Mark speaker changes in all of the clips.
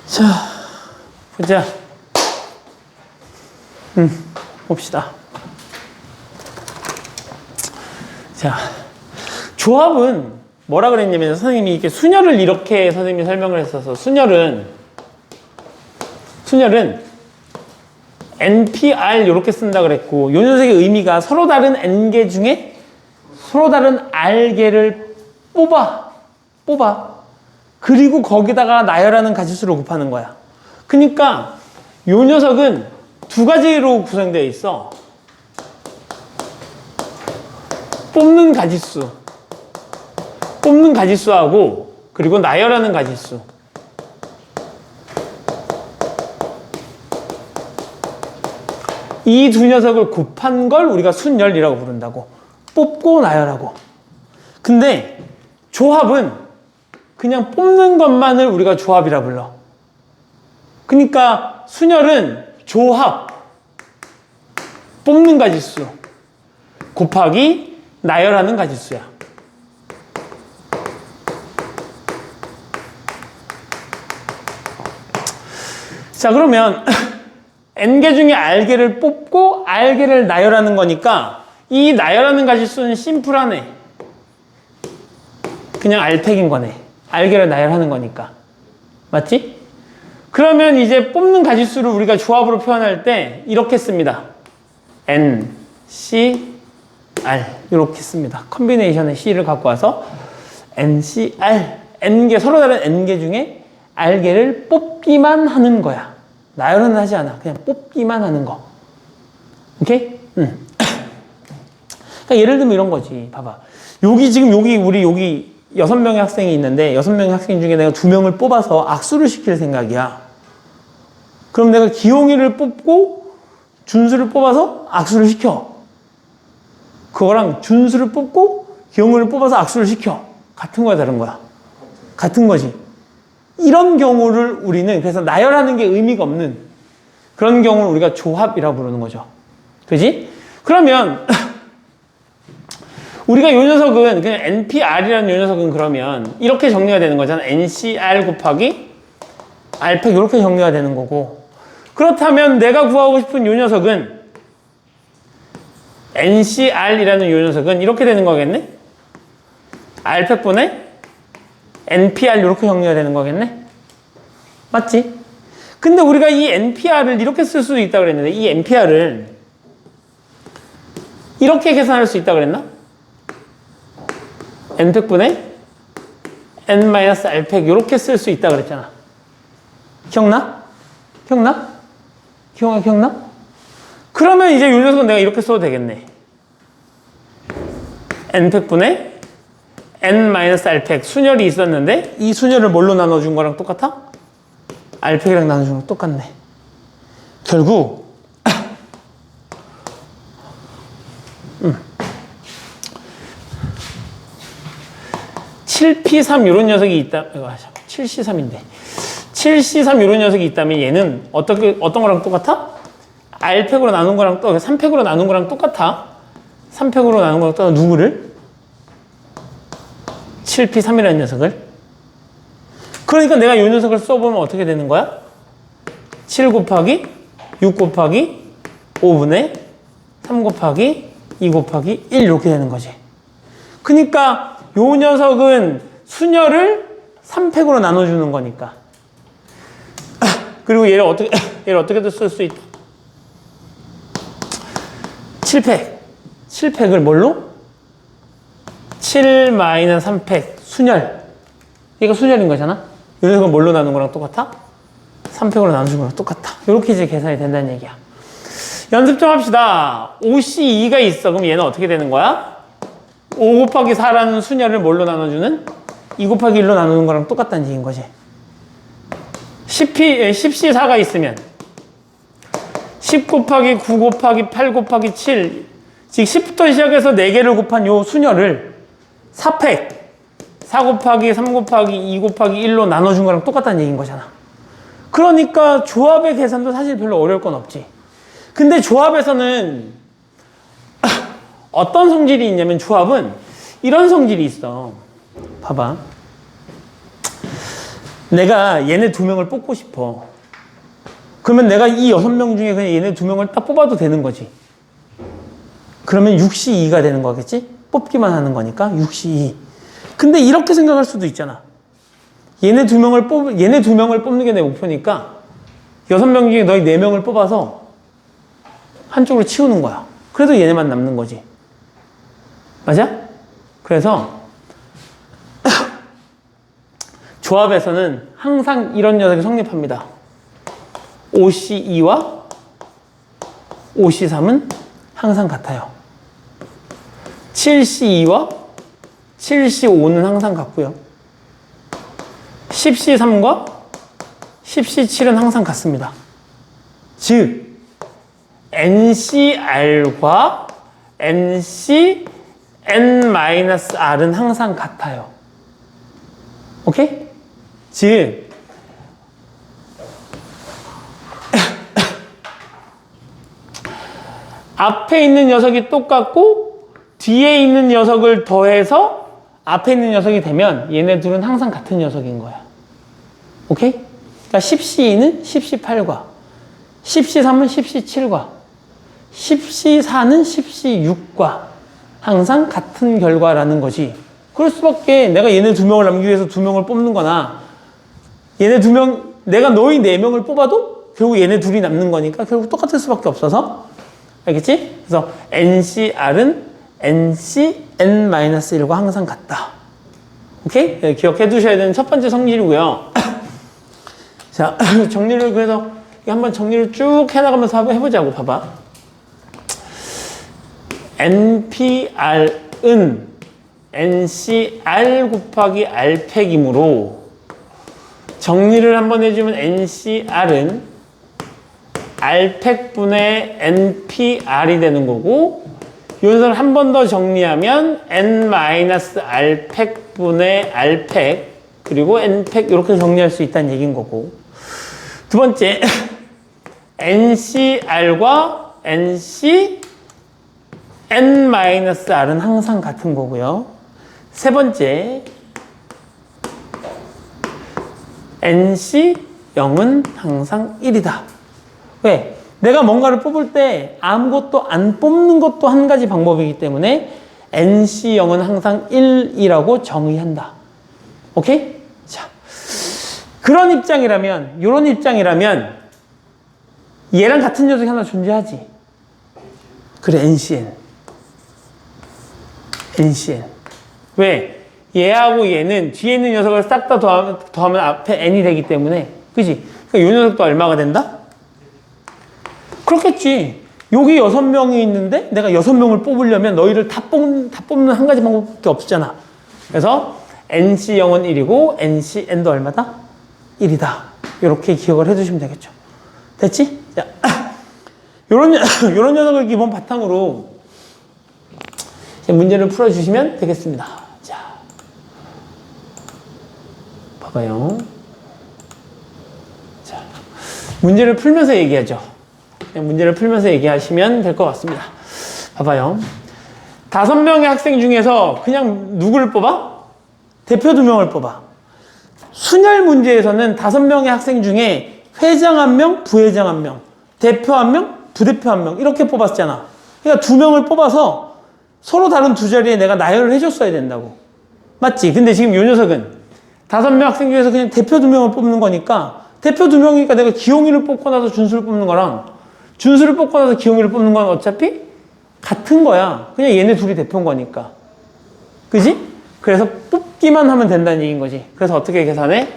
Speaker 1: 자, 보자. 봅시다. 자, 조합은 뭐라 그랬냐면 선생님이 이렇게 순열을 이렇게 선생님이 설명을 했어서 순열은 NPR 이렇게 쓴다 그랬고 요 녀석의 의미가 서로 다른 N개 중에 서로 다른 R개를 뽑아 그리고 거기다가 나열하는 가지수를 곱하는 거야. 그러니까 요 녀석은 두 가지로 구성되어 있어. 뽑는 가지수하고 그리고 나열하는 가지수. 이 두 녀석을 곱한 걸 우리가 순열이라고 부른다고. 뽑고 나열하고. 근데 조합은 그냥 뽑는 것만을 우리가 조합이라 불러. 그러니까 순열은 조합, 뽑는 가지수 곱하기 나열하는 가지수야. 자, 그러면 N개 중에 R개를 뽑고 R개를 나열하는 거니까 이 나열하는 가지수는 심플하네. 그냥 R팩인 거네. R개를 나열하는 거니까. 맞지? 그러면 이제 뽑는 가지수를 우리가 조합으로 표현할 때 이렇게 씁니다. N, C, R 이렇게 씁니다. 컨비네이션의 C를 갖고 와서 N, C, R N개, 서로 다른 N개 중에 R개를 뽑기만 하는 거야. 나열은 하지 않아. 그냥 뽑기만 하는 거. 오케이? 그러니까 예를 들면 이런 거지. 봐봐. 우리 여기 6명의 학생이 있는데 6명의 학생 중에 내가 2명을 뽑아서 악수를 시킬 생각이야. 그럼 내가 기용이를 뽑고 준수를 뽑아서 악수를 시켜. 그거랑 준수를 뽑고 기용이를 뽑아서 악수를 시켜. 같은 거야, 다른 거야? 같은 거지. 이런 경우를 우리는 그래서 나열하는 게 의미가 없는 그런 경우를 우리가 조합이라고 부르는 거죠. 그지? 그러면 우리가 이 녀석은 그냥 NPR이라는 이 녀석은 그러면 이렇게 정리가 되는 거잖아. NCR 곱하기 R팩 이렇게 정리가 되는 거고, 그렇다면 내가 구하고 싶은 이 녀석은 NCR이라는 이 녀석은 이렇게 되는 거겠네? R팩분의 NPR 이렇게 정리가 되는 거겠네? 맞지? 근데 우리가 이 NPR을 이렇게 쓸 수도 있다고 그랬는데 이 NPR을 이렇게 계산할 수 있다고 그랬나? N팩분의 N-R팩 이렇게 쓸 수 있다고 그랬잖아. 기억나? 기억나? 그러면 이제 이 녀석은 내가 이렇게 써도 되겠네. N팩분의 N-R팩 순열이 있었는데 이 순열을 뭘로 나눠준 거랑 똑같아? R팩이랑 나눠준 거랑 똑같네. 결국 7P3 이런 녀석이 있다. 7C3인데 7C3 이런 녀석이 있다면 얘는 어떤 거랑 똑같아? R팩으로 나눈 거랑 3팩으로 나눈 거랑 똑같아. 3팩으로 나눈 거랑 똑같아. 누구를? 7P3이라는 녀석을. 그러니까 내가 이 녀석을 써보면 어떻게 되는 거야? 7 곱하기 6 곱하기 5분의 3 곱하기 2 곱하기 1 이렇게 되는 거지. 그러니까 이 녀석은 순열을 3팩으로 나눠주는 거니까. 그리고 얘를 어떻게도 쓸 수 있다. 7팩을 뭘로? 7-3팩 순열. 얘가 순열인 거잖아. 이 녀석은 뭘로 나눈 거랑 똑같아? 3팩으로 나눠준 거랑 똑같아. 이렇게 이제 계산이 된다는 얘기야. 연습 좀 합시다. 5C2가 있어. 그럼 얘는 어떻게 되는 거야? 5 곱하기 4라는 순열을 뭘로 나눠주는? 2 곱하기 1로 나누는 거랑 똑같다는 얘기인 거지. 10C4가 있으면 10 곱하기 9 곱하기 8 곱하기 7, 즉 10부터 시작해서 4개를 곱한 요 순열을 4팩 4 곱하기 3 곱하기 2 곱하기 1로 나눠준 거랑 똑같다는 얘기인 거잖아. 그러니까 조합의 계산도 사실 별로 어려울 건 없지. 근데 조합에서는 어떤 성질이 있냐면 조합은 이런 성질이 있어. 봐봐. 내가 얘네 두 명을 뽑고 싶어. 그러면 내가 이 6명 중에 그냥 얘네 두 명을 딱 뽑아도 되는 거지. 그러면 6C2가 되는 거겠지? 뽑기만 하는 거니까 6C2. 근데 이렇게 생각할 수도 있잖아. 얘네 두 명을 뽑는 게 내 목표니까 6명 중에 너희 4명을 뽑아서 한쪽으로 치우는 거야. 그래도 얘네만 남는 거지. 맞아? 그래서 조합에서는 항상 이런 녀석이 성립합니다. 5C2와 5C3은 항상 같아요. 7C2와 7C5는 항상 같고요. 10C3과 10C7은 항상 같습니다. 즉 NCR과 NCN-R은 항상 같아요. 오케이? 즉 앞에 있는 녀석이 똑같고 뒤에 있는 녀석을 더해서 앞에 있는 녀석이 되면 얘네 둘은 항상 같은 녀석인 거야. 오케이? 그러니까 10C2는 10C8과 10C3은 10C7과 10C4는 10C6과 항상 같은 결과라는 거지. 그럴 수밖에. 내가 얘네 두 명을 남기기 위해서 두 명을 뽑는 거나 얘네 두 명, 내가 너희 4명을 뽑아도 결국 얘네 둘이 남는 거니까 결국 똑같을 수밖에 없어서. 알겠지? 그래서 NCR은 NCN-1과 항상 같다. 오케이? 네, 기억해 두셔야 되는 첫 번째 성질이고요. 자, 정리를 그래서 한번 정리를 쭉 해나가면서 한번 해보자고. 봐봐. NPR은 NCR 곱하기 R팩이므로 정리를 한번 해주면 NCR은 R팩분의 NPR이 되는 거고, 이 녀석을 한 번 더 정리하면 N-R팩분의 R팩 그리고 N팩 이렇게 정리할 수 있다는 얘기인 거고, 두 번째 NCR과 NCN-R은 항상 같은 거고요. 세 번째 NC0은 항상 1이다. 왜? 내가 뭔가를 뽑을 때 아무것도 안 뽑는 것도 한 가지 방법이기 때문에 NC0은 항상 1이라고 정의한다. 오케이? 자, 그런 입장이라면, 이런 입장이라면 얘랑 같은 녀석이 하나 존재하지. 그래, NCN. 왜? 얘하고 얘는 뒤에 있는 녀석을 싹 다 더하면 앞에 N이 되기 때문에, 그지? 그러니까 이 녀석도 얼마가 된다? 그렇겠지. 여기 6명이 있는데 내가 6명을 뽑으려면 너희를 다 뽑는 한 가지 방법밖에 없잖아. 그래서 NC0은 1이고 NCN도 얼마다? 1이다. 이렇게 기억을 해두시면 되겠죠. 됐지? 자, 요런 녀석을 기본 바탕으로 문제를 풀어주시면 되겠습니다. 자, 봐봐요. 자, 문제를 풀면서 얘기하죠. 그냥 문제를 풀면서 얘기하시면 될 것 같습니다. 봐봐요. 5명의 학생 중에서 그냥 누구를 뽑아? 대표 2명을 뽑아. 순열 문제에서는 5명의 학생 중에 회장 1명, 부회장 1명, 대표 1명, 부대표 1명 이렇게 뽑았잖아. 그러니까 2명을 뽑아서 서로 다른 두 자리에 내가 나열을 해줬어야 된다고. 맞지? 근데 지금 이 녀석은 5명 학생 중에서 그냥 대표 2명을 뽑는 거니까, 대표 2명이니까 내가 기용이를 뽑고 나서 준수를 뽑는 거랑 준수를 뽑고 나서 기용이를 뽑는 건 어차피 같은 거야. 그냥 얘네 둘이 대표인 거니까. 그지? 그래서 뽑기만 하면 된다는 얘기인 거지. 그래서 어떻게 계산해?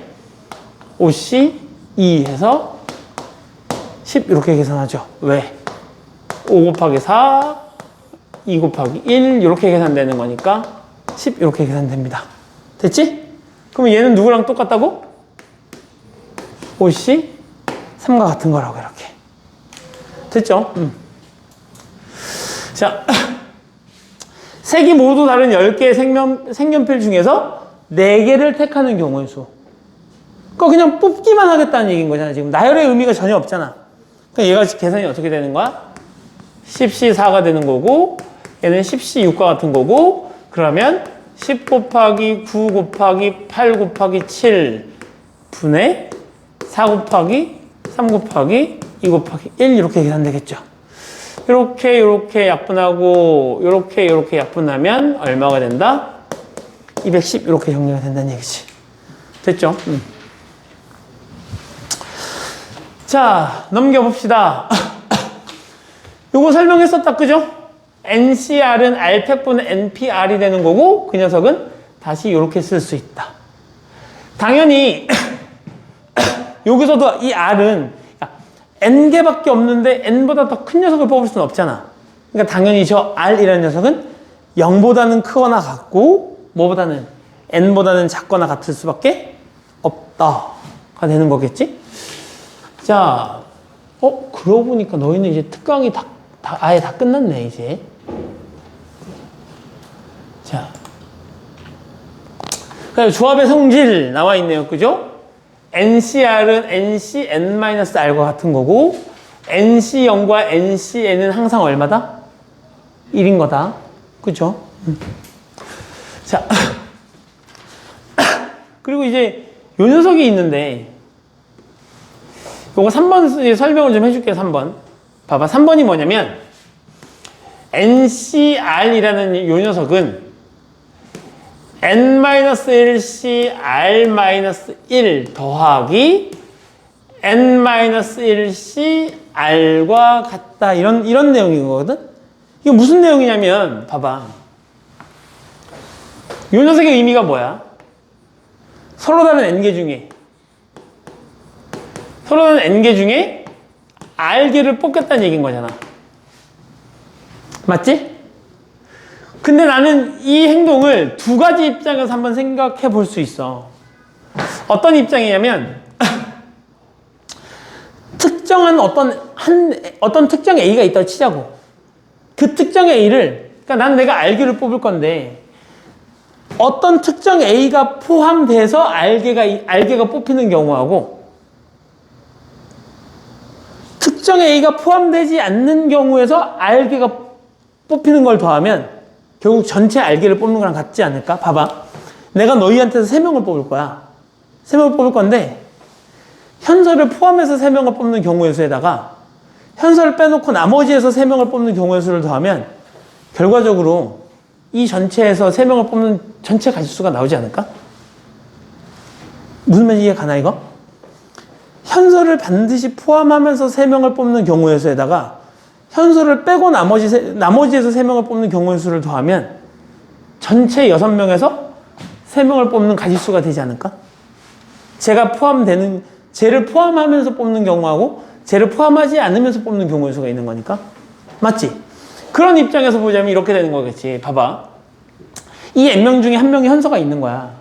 Speaker 1: 5C 2 해서 10 이렇게 계산하죠. 왜? 5 곱하기 4, 2 곱하기 1 이렇게 계산되는 거니까 10 이렇게 계산됩니다. 됐지? 그럼 얘는 누구랑 똑같다고? 5C 3과 같은 거라고 이렇게. 됐죠? 자, 색이 모두 다른 10개의 색연필 중에서 4개를 택하는 경우의 수. 그러니까 그냥 뽑기만 하겠다는 얘기인 거잖아. 지금 나열의 의미가 전혀 없잖아. 그러니까 얘가 계산이 어떻게 되는 거야? 10C4가 되는 거고, 얘는 10C6과 같은 거고, 그러면 10 곱하기 9 곱하기 8 곱하기 7 분의 4 곱하기 3 곱하기 2 곱하기 1 이렇게 계산되겠죠. 이렇게 약분하고 이렇게 약분하면 얼마가 된다? 210 이렇게 정리가 된다는 얘기지. 됐죠? 자, 넘겨봅시다. 요거 설명했었다, 그죠? NCR은 R팩분의 NPR이 되는 거고 그 녀석은 다시 이렇게 쓸 수 있다. 당연히 여기서도 이 R은 N개밖에 없는데 N보다 더 큰 녀석을 뽑을 수는 없잖아. 그러니까 당연히 저 R이라는 녀석은 0보다는 크거나 같고 뭐보다는 N보다는 작거나 같을 수밖에 없다가 되는 거겠지? 자, 그러고 보니까 너희는 이제 특강이 아예 다 끝났네, 이제. 자. 조합의 성질 나와 있네요. 그죠? NCR은 NC N-R과 같은 거고, NC0과 NCN은 항상 얼마다? 1인 거다. 그죠? 자. 그리고 이제 요 녀석이 있는데, 요거 3번 설명을 좀 해줄게요, 3번. 봐봐, 3번이 뭐냐면, NCR이라는 요 녀석은 N-1C R-1 더하기 N-1C R과 같다. 이런 내용인 거거든? 이게 무슨 내용이냐면, 봐봐. 요 녀석의 의미가 뭐야? 서로 다른 N개 중에 R개를 뽑겠다는 얘기인 거잖아. 맞지? 근데 나는 이 행동을 두 가지 입장에서 한번 생각해 볼 수 있어. 어떤 입장이냐면, 특정한 어떤 특정 A가 있다고 치자고. 그 특정 A를, 그러니까 나는 내가 R개를 뽑을 건데, 어떤 특정 A가 포함돼서 R개가 뽑히는 경우하고, 특정 A가 포함되지 않는 경우에서 R개가 뽑히는 걸 더하면 결국 전체 R개를 뽑는 거랑 같지 않을까? 봐봐. 내가 너희한테서 3명을 뽑을 거야. 3명을 뽑을 건데 현서를 포함해서 3명을 뽑는 경우의 수에다가 현서를 빼놓고 나머지에서 3명을 뽑는 경우의 수를 더하면 결과적으로 이 전체에서 3명을 뽑는 전체 가짓수가 나오지 않을까? 무슨 말인지 이해 가나 이거? 현서를 반드시 포함하면서 3명을 뽑는 경우의 수에다가 현서를 빼고 나머지에서 3명을 뽑는 경우의 수를 더하면 전체 6명에서 3명을 뽑는 가짓수가 되지 않을까? 쟤를 포함하면서 뽑는 경우하고 쟤를 포함하지 않으면서 뽑는 경우의 수가 있는 거니까. 맞지? 그런 입장에서 보자면 이렇게 되는 거겠지. 봐봐. 이 N명 중에 한 명이 현서가 있는 거야.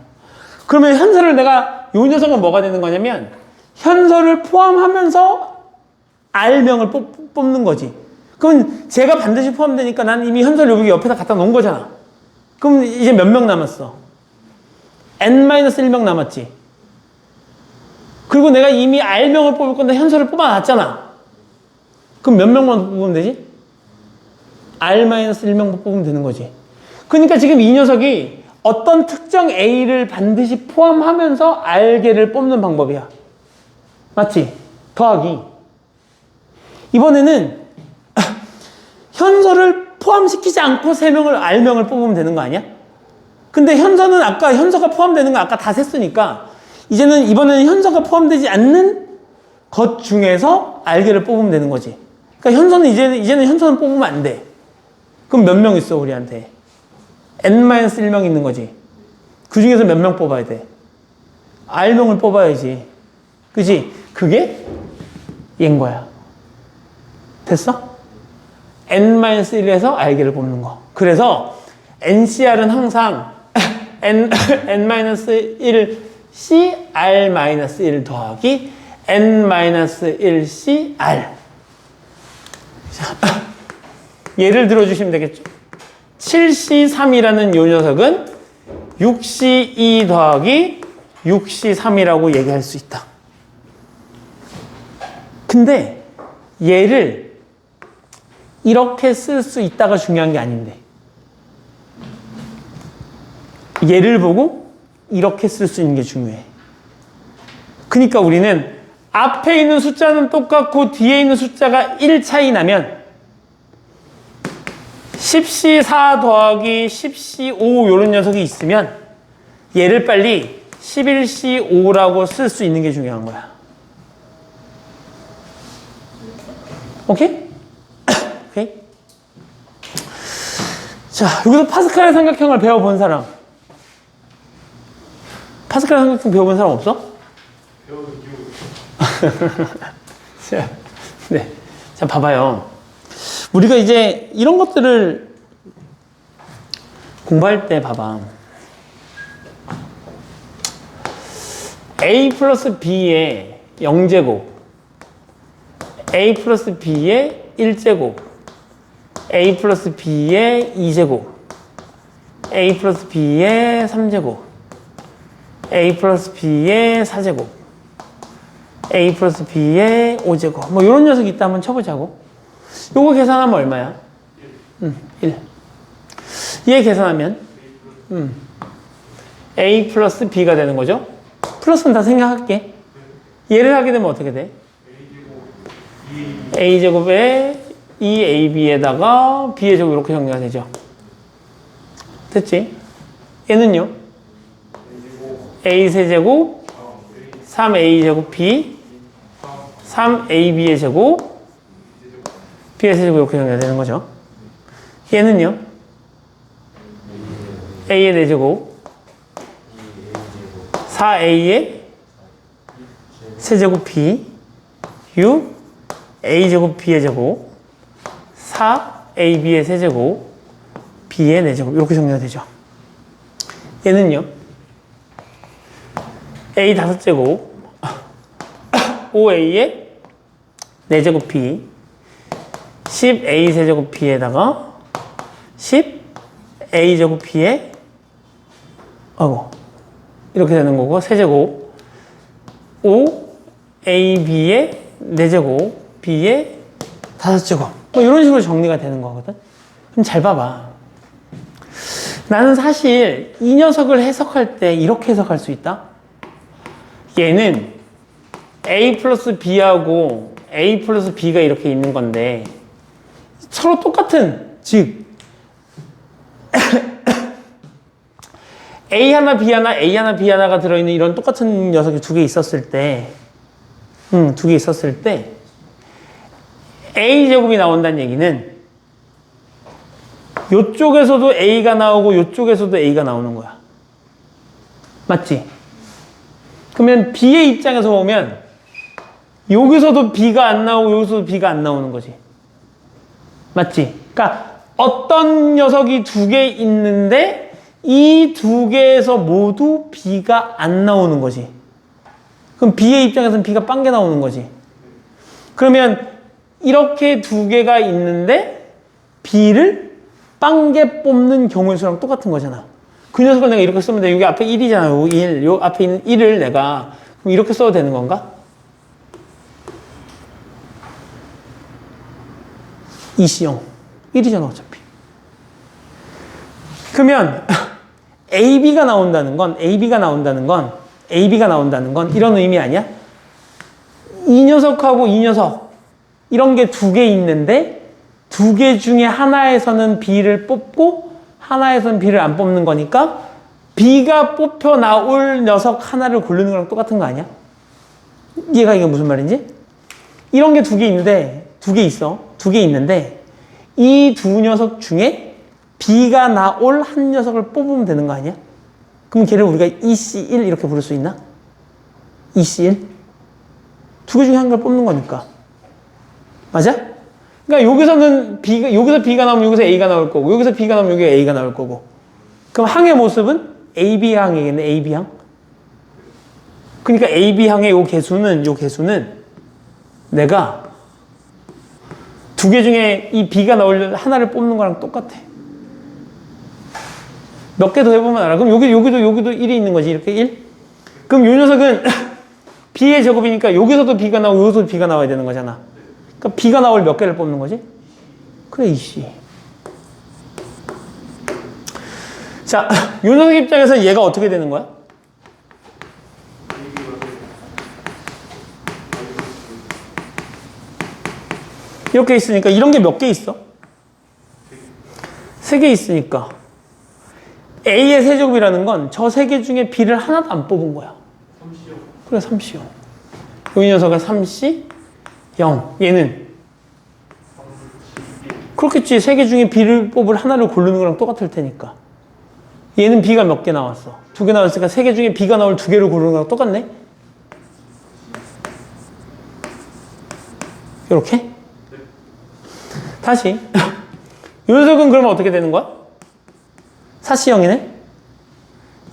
Speaker 1: 그러면 현서를 요 녀석은 뭐가 되는 거냐면 현서를 포함하면서 R명을 뽑는 거지. 그럼 쟤가 반드시 포함되니까 난 이미 현서를 여기 옆에다 갖다 놓은 거잖아. 그럼 이제 몇 명 남았어? N-1명 남았지. 그리고 내가 이미 R명을 뽑을 건데 현서를 뽑아놨잖아. 그럼 몇 명만 뽑으면 되지? R-1명 뽑으면 되는 거지. 그러니까 지금 이 녀석이 어떤 특정 A를 반드시 포함하면서 R개를 뽑는 방법이야. 맞지? 더하기. 이번에는 현서를 포함시키지 않고 3명을 R명을 뽑으면 되는 거 아니야? 근데 현서가 포함되는 거 아까 다 셌으니까 이번에는 현서가 포함되지 않는 것 중에서 R개를 뽑으면 되는 거지. 그러니까 이제는 현서는 뽑으면 안 돼. 그럼 몇 명 있어 우리한테? N-1명 있는 거지. 그 중에서 몇 명 뽑아야 돼? R명을 뽑아야지. 그지? 그게 얘인 거야. 됐어? N-1에서 R개를 뽑는 거. 그래서 NCR은 항상 N-1C R-1 더하기 N-1C R. 예를 들어주시면 되겠죠. 7C3이라는 요 녀석은 6C2 더하기 6C3이라고 얘기할 수 있다. 근데 얘를 이렇게 쓸 수 있다가 중요한 게 아닌데 얘를 보고 이렇게 쓸 수 있는 게 중요해. 그러니까 우리는 앞에 있는 숫자는 똑같고 뒤에 있는 숫자가 1 차이 나면 10C4 더하기 10C5 이런 녀석이 있으면 얘를 빨리 11C5라고 쓸 수 있는 게 중요한 거야. 오케이? 오케이? 자, 여기서 파스칼의 삼각형을 배워본 사람. 파스칼의 삼각형 배워본 사람 없어? 자, 네. 자, 봐봐요. 우리가 이제 이런 것들을 공부할 때 봐봐. A 플러스 B의 0제곱, A 플러스 B의 1제곱, A 플러스 B의 2제곱, A 플러스 B의 3제곱, A 플러스 B의 4제곱, A 플러스 B의 5제곱. 뭐 이런 녀석이 있다 한번 쳐보자고. 요거 계산하면 얼마야? 1. 얘 계산하면 A 플러스 B가 되는 거죠? 플러스는 다 생각할게. 얘를 하게 되면 어떻게 돼? A제곱에 2AB에다가 B의 제곱 이렇게 정리가 되죠. 됐지? 얘는요? A 세제곱 3A제곱 B 3AB의 제곱 B의 세제곱 이렇게 정리가 되는 거죠. 얘는요? A의 4제곱 4A의 세제곱 B 6 A제곱 B의 제곱 4AB의 세제곱 B의 4제곱 이렇게 정리가 되죠. 얘는요? A 5제곱 5A의 4제곱 B 10A 세제곱 B에다가 10A제곱 B의 이렇게 되는 거고 세제곱 5AB의 4제곱 B의 5제곱 뭐 이런 식으로 정리가 되는 거거든. 그럼 잘 봐봐. 나는 사실 이 녀석을 해석할 때 이렇게 해석할 수 있다. 얘는 A 플러스 B하고 A 플러스 B가 이렇게 있는 건데 서로 똑같은, 즉 A 하나 B 하나 A 하나 B 하나가 들어있는 이런 똑같은 녀석이 2개 있었을 때 2개 있었을 때 A제곱이 나온다는 얘기는 요쪽에서도 A가 나오고 요쪽에서도 A가 나오는 거야. 맞지? 그러면 B의 입장에서 보면 여기서도 B가 안 나오고 여기서도 B가 안 나오는 거지. 맞지? 그러니까 어떤 녀석이 2개 있는데 이 2개에서 모두 B가 안 나오는 거지. 그럼 B의 입장에서는 B가 빵개 나오는 거지. 그러면 이렇게 2개가 있는데 B를 빵개 뽑는 경우의 수랑 똑같은 거잖아. 그 녀석을 내가 이렇게 쓰면 돼. 여기 앞에 1이잖아. 요 1. 요 앞에 있는 1을 내가 그럼 이렇게 써도 되는 건가? 2C0. 1이잖아, 어차피. 그러면 AB가 나온다는 건 이런 의미 아니야? 이 녀석하고 이 녀석 이런 게 2개 있는데 2개 중에 하나에서는 B를 뽑고 하나에서는 B를 안 뽑는 거니까 B가 뽑혀 나올 녀석 하나를 고르는 거랑 똑같은 거 아니야? 이해가 이게 무슨 말인지? 이런 게 2개 있는데 2개 있어. 2개 있는데 이 2 녀석 중에 B가 나올 한 녀석을 뽑으면 되는 거 아니야? 그럼 걔를 우리가 EC1 이렇게 부를 수 있나? EC1? 2개 중에 한 걸 뽑는 거니까. 맞아? 그러니까 여기서 B가 나오면 여기서 A가 나올 거고, 여기서 B가 나오면 여기 A가 나올 거고. 그럼 항의 모습은 AB항이겠네, AB항. 그러니까 AB항의 요 개수는 내가 2개 중에 이 B가 나올 하나를 뽑는 거랑 똑같아. 몇 개 더 해보면 알아. 그럼 여기도 1이 있는 거지. 이렇게 1. 그럼 요 녀석은 B의 제곱이니까 여기서도 B가 나오고 여기서도 B가 나와야 되는 거잖아. 그러니까 B가 나올 몇 개를 뽑는 거지? 그래, 이씨. 자, 요 녀석 입장에서 얘가 어떻게 되는 거야? 이렇게 있으니까 이런 게 몇 개 있어? 3개 있으니까 A의 세제곱이라는 건 저 3개 중에 B를 하나도 안 뽑은 거야.
Speaker 2: 3시요.
Speaker 1: 그래 3C 0. 이 녀석은 3C 0. 얘는 그렇겠지. 3개 중에 B를 뽑을 하나를 고르는 거랑 똑같을 테니까. 얘는 B가 몇 개 나왔어? 2개 나왔으니까 3개 중에 B가 나올 2개를 고르는 거랑 똑같네? 이렇게?
Speaker 2: 네.
Speaker 1: 다시 이 녀석은 그러면 어떻게 되는 거야? 4C 0이네?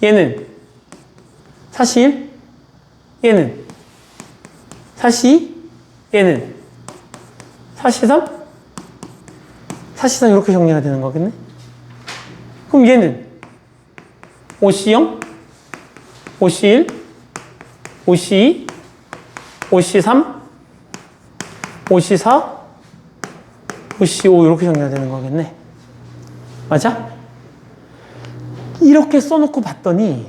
Speaker 1: 얘는 4C 1? 얘는 4C 2? 얘는 4C 3? 4C 3 이렇게 정리가 되는 거겠네? 그럼 얘는 5C 0? 5C 1? 5C 2? 5C 3? 5C 4? 5C 5 이렇게 정리가 되는 거겠네. 맞아? 이렇게 써놓고 봤더니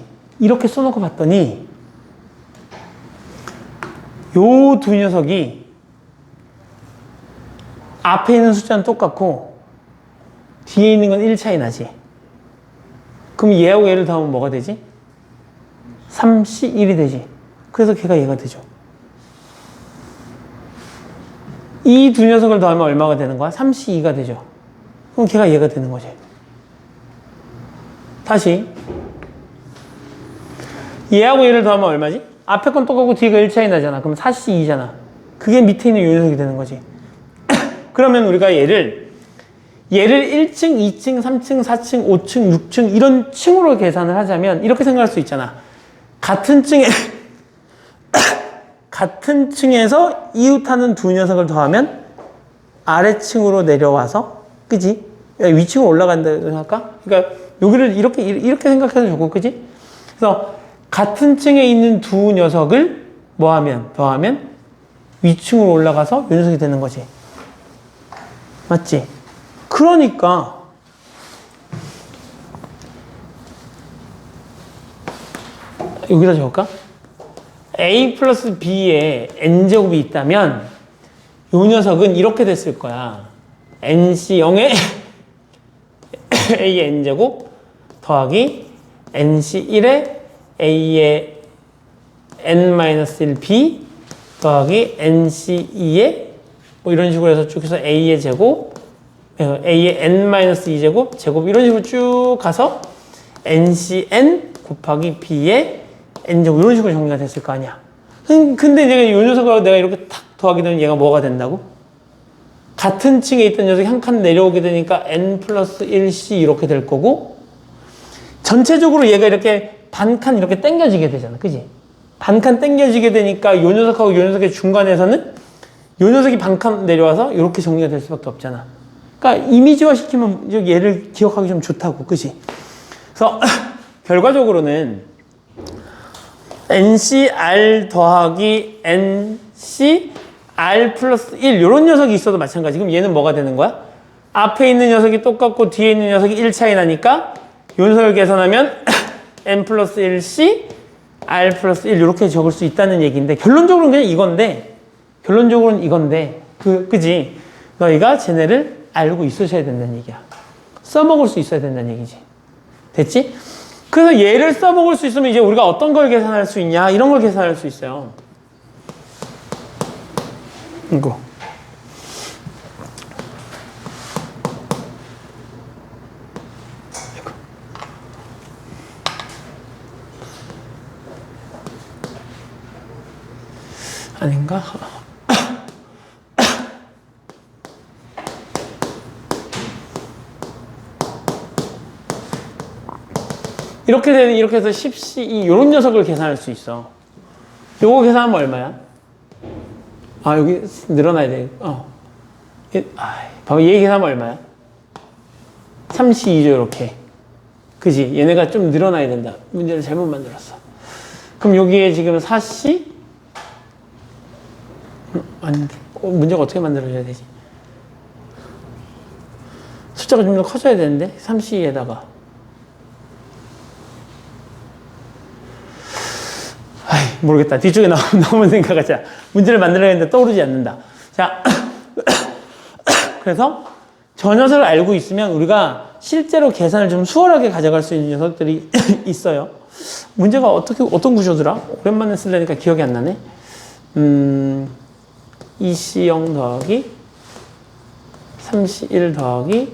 Speaker 1: 요 두 녀석이 앞에 있는 숫자는 똑같고 뒤에 있는 건 1 차이 나지. 그럼 얘하고 얘를 더하면 뭐가 되지? 3C1이 되지. 그래서 걔가 얘가 되죠. 이 두 녀석을 더하면 얼마가 되는 거야? 3C2가 되죠. 그럼 걔가 얘가 되는 거지. 다시 얘하고 얘를 더하면 얼마지? 앞에 건 똑같고 뒤가 1 차이 나잖아. 그럼 4C2잖아. 그게 밑에 있는 요 녀석이 되는 거지. 그러면 우리가 얘를 1층, 2층, 3층, 4층, 5층, 6층 이런 층으로 계산을 하자면 이렇게 생각할 수 있잖아. 같은 층에서 이웃하는 두 녀석을 더하면 아래층으로 내려와서, 그지? 위층으로 올라간다 생각할까? 그러니까 여기를 이렇게 생각해도 좋고, 그지? 그래서 같은 층에 있는 두 녀석을 더하면 위층으로 올라가서 이 녀석이 되는 거지. 맞지? 그러니까 여기다 적을까? A 플러스 B에 N제곱이 있다면 이 녀석은 이렇게 됐을 거야. NC0에 A의 N제곱 더하기 NC1에 A의 N-1B 더하기 NC2에 뭐 이런 식으로 해서 쭉 해서 A의 제곱, A의 N-2제곱, 제곱 이런 식으로 쭉 가서 NCN 곱하기 B의 N제곱 이런 식으로 정리가 됐을 거 아니야. 근데 내가 이 녀석을 내가 이렇게 탁 더하게 되면 얘가 뭐가 된다고? 같은 층에 있던 녀석이 한 칸 내려오게 되니까 N 플러스 1C 이렇게 될 거고, 전체적으로 얘가 이렇게 반칸 이렇게 당겨지게 되잖아. 그지? 반칸 당겨지게 되니까 요 녀석하고 요 녀석의 중간에서는 요 녀석이 반칸 내려와서 이렇게 정리가 될 수밖에 없잖아. 그러니까 이미지화 시키면 얘를 기억하기 좀 좋다고. 그지? 그래서 결과적으로는 NCR 더하기 NCR 플러스 1 이런 녀석이 있어도 마찬가지. 그럼 얘는 뭐가 되는 거야? 앞에 있는 녀석이 똑같고 뒤에 있는 녀석이 1 차이 나니까 요 녀석을 계산하면 N 플러스 1C R 플러스 1 이렇게 적을 수 있다는 얘기인데, 결론적으로는 그냥 이건데 그지? 너희가 쟤네를 알고 있으셔야 된다는 얘기야. 써먹을 수 있어야 된다는 얘기지. 됐지? 그래서 얘를 써먹을 수 있으면 이제 우리가 어떤 걸 계산할 수 있냐, 이런 걸 계산할 수 있어요. 이거. 아닌가? 이렇게 해서 10C2 요런 녀석을 계산할 수 있어. 요거 계산하면 얼마야? 아, 여기 늘어나야 돼. 봐봐, 얘 계산하면 얼마야? 3C2죠, 이렇게. 그지? 얘네가 좀 늘어나야 된다. 문제를 잘못 만들었어. 그럼 여기에 지금 4C? 아닌데. 문제가 어떻게 만들어져야 되지? 숫자가 좀 더 커져야 되는데? 3C에다가. 모르겠다. 뒤쪽에 나오면 생각하자. 문제를 만들어야 하는데 떠오르지 않는다. 자, 그래서 저 녀석을 알고 있으면 우리가 실제로 계산을 좀 수월하게 가져갈 수 있는 녀석들이 있어요. 문제가 어떤 구조더라? 오랜만에 쓰려니까 기억이 안 나네. EC0 더하기 3C1 더하기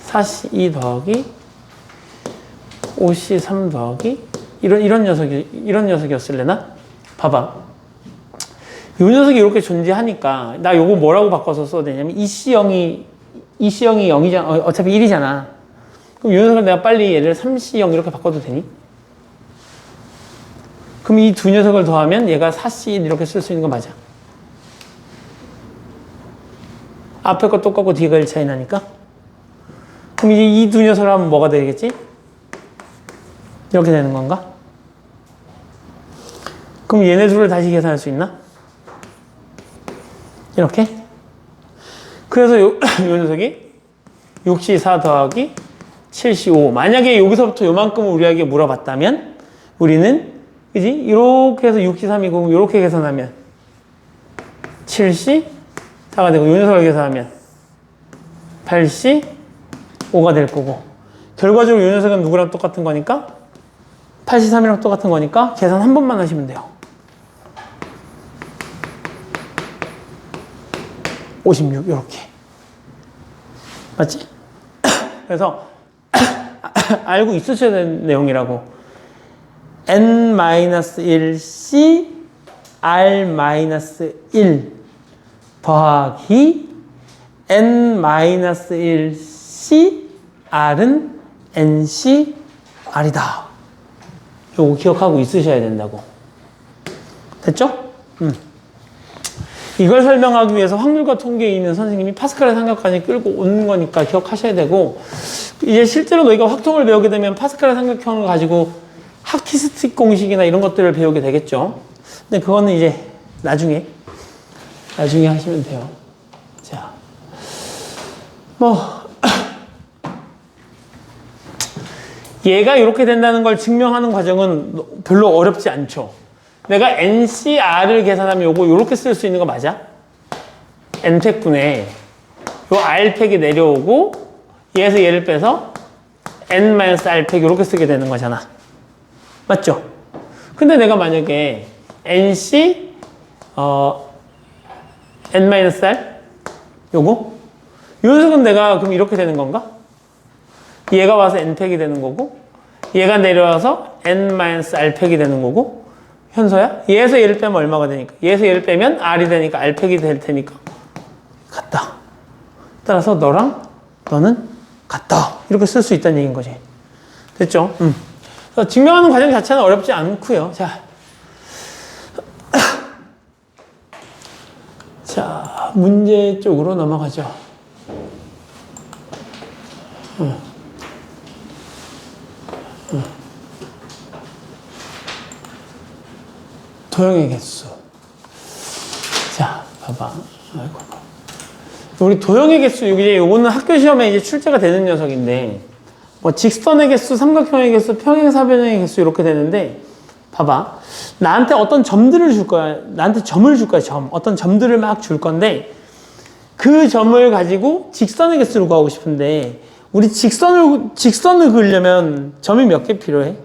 Speaker 1: 4C2 더하기 5C3 더하기 이런 녀석이었을래나? 봐봐. 이 녀석이 이렇게 존재하니까 나 요거 뭐라고 바꿔서 써야 되냐면 EC0이 0이잖아. 어차피 1이잖아. 그럼 이 녀석을 내가 빨리 얘를 3C0 이렇게 바꿔도 되니? 그럼 이 두 녀석을 더하면 얘가 4C1 이렇게 쓸 수 있는 거 맞아? 앞에 거 똑같고 뒤가 1 차이 나니까? 그럼 이제 이 두 녀석을 하면 뭐가 되겠지? 이렇게 되는 건가? 그럼 얘네 둘을 다시 계산할 수 있나? 이렇게? 그래서 요 녀석이 6C4 더하기 7C5. 만약에 여기서부터 요만큼을 우리에게 물어봤다면 우리는 그지? 이렇게 해서 6C3이고 이렇게 계산하면 7C4가 되고 요 녀석을 계산하면 8C5가 될 거고 결과적으로 요 녀석은 누구랑 똑같은 거니까 8C3이랑 똑같은 거니까 계산 한 번만 하시면 돼요. 56 이렇게 맞지? 그래서 알고 있으셔야 되는 내용이라고. n-1c r-1 더하기 n-1c r은 nc r이다. 요거 기억하고 있으셔야 된다고. 됐죠? 이걸 설명하기 위해서 확률과 통계에 있는 선생님이 파스칼의 삼각까지 끌고 오는 거니까 기억하셔야 되고, 이제 실제로 너희가 확통을 배우게 되면 파스칼의 삼각형을 가지고 하키스틱 공식이나 이런 것들을 배우게 되겠죠. 근데 그거는 이제 나중에 하시면 돼요. 자, 얘가 이렇게 된다는 걸 증명하는 과정은 별로 어렵지 않죠. 내가 NCR을 계산하면 요거 요렇게 쓸 수 있는 거 맞아? N팩분에 요 R팩이 내려오고 얘에서 얘를 빼서 N-R팩 요렇게 쓰게 되는 거잖아. 맞죠? 근데 내가 만약에 NC N-R 요거? 요 녀석은 내가 그럼 이렇게 되는 건가? 얘가 와서 N팩이 되는 거고 얘가 내려와서 N-R팩이 되는 거고 현서야? 얘에서 얘를 빼면 얼마가 되니까? 얘에서 얘를 빼면 R이 되니까 R팩이 될 테니까 같다. 따라서 너랑 너는 같다. 이렇게 쓸 수 있다는 얘기인 거지. 됐죠? 그래서 증명하는 과정 자체는 어렵지 않고요. 자, 문제 쪽으로 넘어가죠. 도형의 개수. 자, 봐봐. 아이고. 우리 도형의 개수, 요거는 학교 시험에 이제 출제가 되는 녀석인데, 뭐 직선의 개수, 삼각형의 개수, 평행사변형의 개수 이렇게 되는데, 봐봐. 나한테 어떤 점들을 줄 거야. 나한테 점을 줄 거야, 점. 어떤 점들을 막 줄 건데, 그 점을 가지고 직선의 개수를 구하고 싶은데, 우리 직선을 그으려면 점이 몇 개 필요해?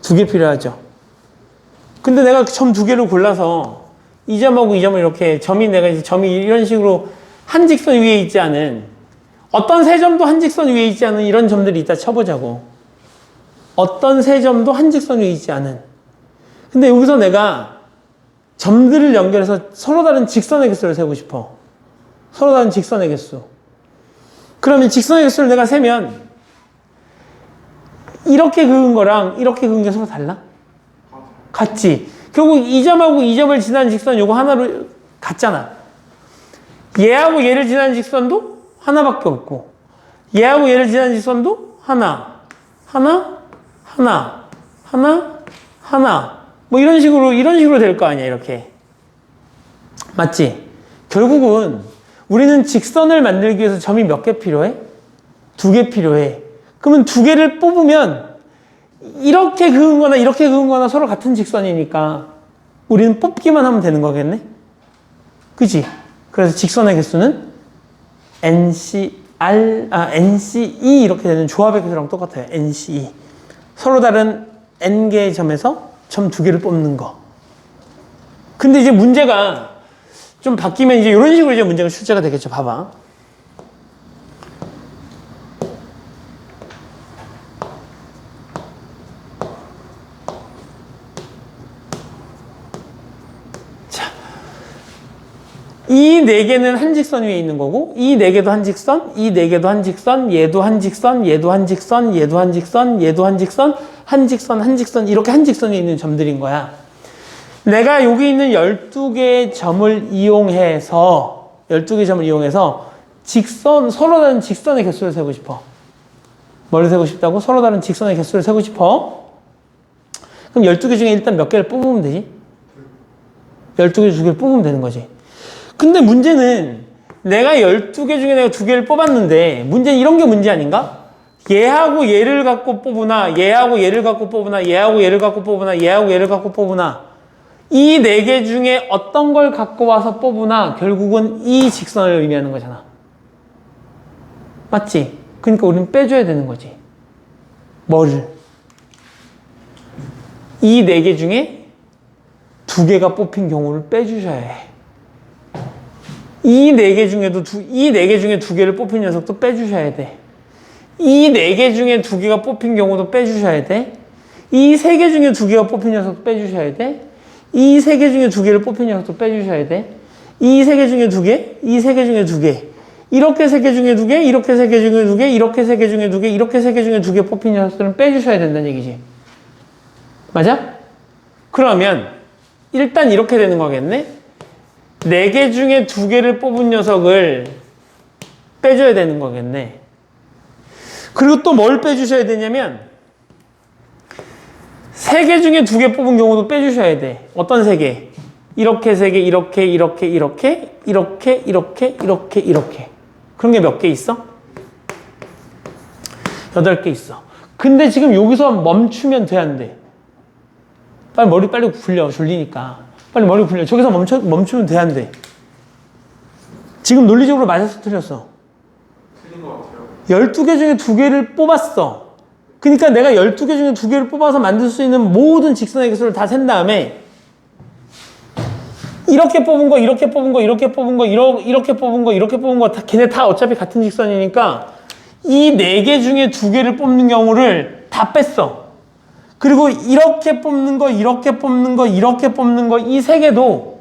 Speaker 1: 2개 필요하죠. 근데 내가 점 2개를 골라서 이 점하고 이 점을 이렇게 점이 이런 식으로 한 직선 위에 있지 않은 어떤 세 점도 한 직선 위에 있지 않은 이런 점들이 있다 쳐보자고. 어떤 세 점도 한 직선 위에 있지 않은. 근데 여기서 내가 점들을 연결해서 서로 다른 직선의 개수를 세고 싶어. 서로 다른 직선의 개수. 그러면 직선의 개수를 내가 세면 이렇게 그은 거랑 이렇게 그은 게 서로 달라? 같지. 결국 이 점하고 이 점을 지난 직선 요거 하나로 같잖아. 얘하고 얘를 지난 직선도 하나밖에 없고 얘하고 얘를 지난 직선도 하나 뭐 이런 식으로 될 거 아니야. 이렇게 맞지? 결국은 우리는 직선을 만들기 위해서 점이 몇 개 필요해? 2개 필요해. 그러면 2개를 뽑으면 이렇게 그은 거나 이렇게 그은 거나 서로 같은 직선이니까 우리는 뽑기만 하면 되는 거겠네? 그치? 그래서 직선의 개수는 NCE 이렇게 되는 조합의 개수랑 똑같아요. NCE. 서로 다른 N개의 점에서 점 2개를 뽑는 거. 근데 이제 문제가 좀 바뀌면 이제 이런 식으로 이제 문제가 출제가 되겠죠. 봐봐. 이 4개는 한 직선 위에 있는 거고, 이 4개도 한 직선, 이 4개도 한 직선, 얘도 한 직선, 얘도 한 직선, 얘도 한 직선, 얘도 한 직선, 한 직선, 한 직선, 이렇게 한 직선에 있는 점들인 거야. 내가 여기 있는 12개의 점을 이용해서, 12개의 점을 이용해서 직선, 서로 다른 직선의 개수를 세고 싶어. 뭘 세고 싶다고? 서로 다른 직선의 개수를 세고 싶어. 그럼 12개 중에 일단 몇 개를 뽑으면 되지? 12개 중 2개를 뽑으면 되는 거지. 근데 문제는 내가 12개 중에 내가 2개를 뽑았는데 문제는 이런 게 문제 아닌가? 얘하고 얘를 갖고 뽑으나 얘하고 얘를 갖고 뽑으나 얘하고 얘를 갖고 뽑으나 얘하고 얘를 갖고 뽑으나 이 4개 중에 어떤 걸 갖고 와서 뽑으나 결국은 이 직선을 의미하는 거잖아. 맞지? 그러니까 우리는 빼줘야 되는 거지. 뭐를? 이 4개 중에 2개가 뽑힌 경우를 빼주셔야 해. 이 4개 중에도 이 4개 중에 2개를 뽑힌 녀석도 빼주셔야 돼. 이 4개 중에 2개가 뽑힌 경우도 빼주셔야 돼. 이 3개 중에 2개가 뽑힌 녀석도 빼주셔야 돼. 이 3개 중에 2개를 뽑힌 녀석도 빼주셔야 돼. 이 3개 중에 2개, 이 3개 중에 2개. 이렇게 3개 중에 2개, 이렇게 3개 중에 2개, 이렇게 3개 중에 2개, 이렇게 3개 중에 2개 뽑힌 녀석들은 빼주셔야 된다는 얘기지. 맞아? 그러면 일단 이렇게 되는 거겠네? 4개 중에 2개를 뽑은 녀석을 빼줘야 되는 거겠네. 그리고 또 뭘 빼주셔야 되냐면 3개 중에 2개 뽑은 경우도 빼주셔야 돼. 어떤 3개? 이렇게 3개, 이렇게, 이렇게, 이렇게, 이렇게, 이렇게, 이렇게, 이렇게. 그런 게 몇 개 있어? 8개 있어. 근데 지금 여기서 멈추면 돼, 안 돼? 빨리 머리 빨리 굴려, 졸리니까. 빨리 머리 굴려. 저기서 멈추면 돼, 안 돼? 지금 논리적으로 맞았어, 틀렸어?
Speaker 2: 틀린 것 같아요.
Speaker 1: 12개 중에 2개를 뽑았어. 그러니까 내가 12개 중에 2개를 뽑아서 만들 수 있는 모든 직선의 개수를 다 센 다음에 이렇게 뽑은 거, 이렇게 뽑은 거, 이렇게 뽑은 거, 이렇게 뽑은 거, 이렇게 뽑은 거, 걔네 다 어차피 같은 직선이니까 이 4개 중에 2개를 뽑는 경우를 다 뺐어. 그리고 이렇게 뽑는 거, 이렇게 뽑는 거, 이렇게 뽑는 거, 이 3개도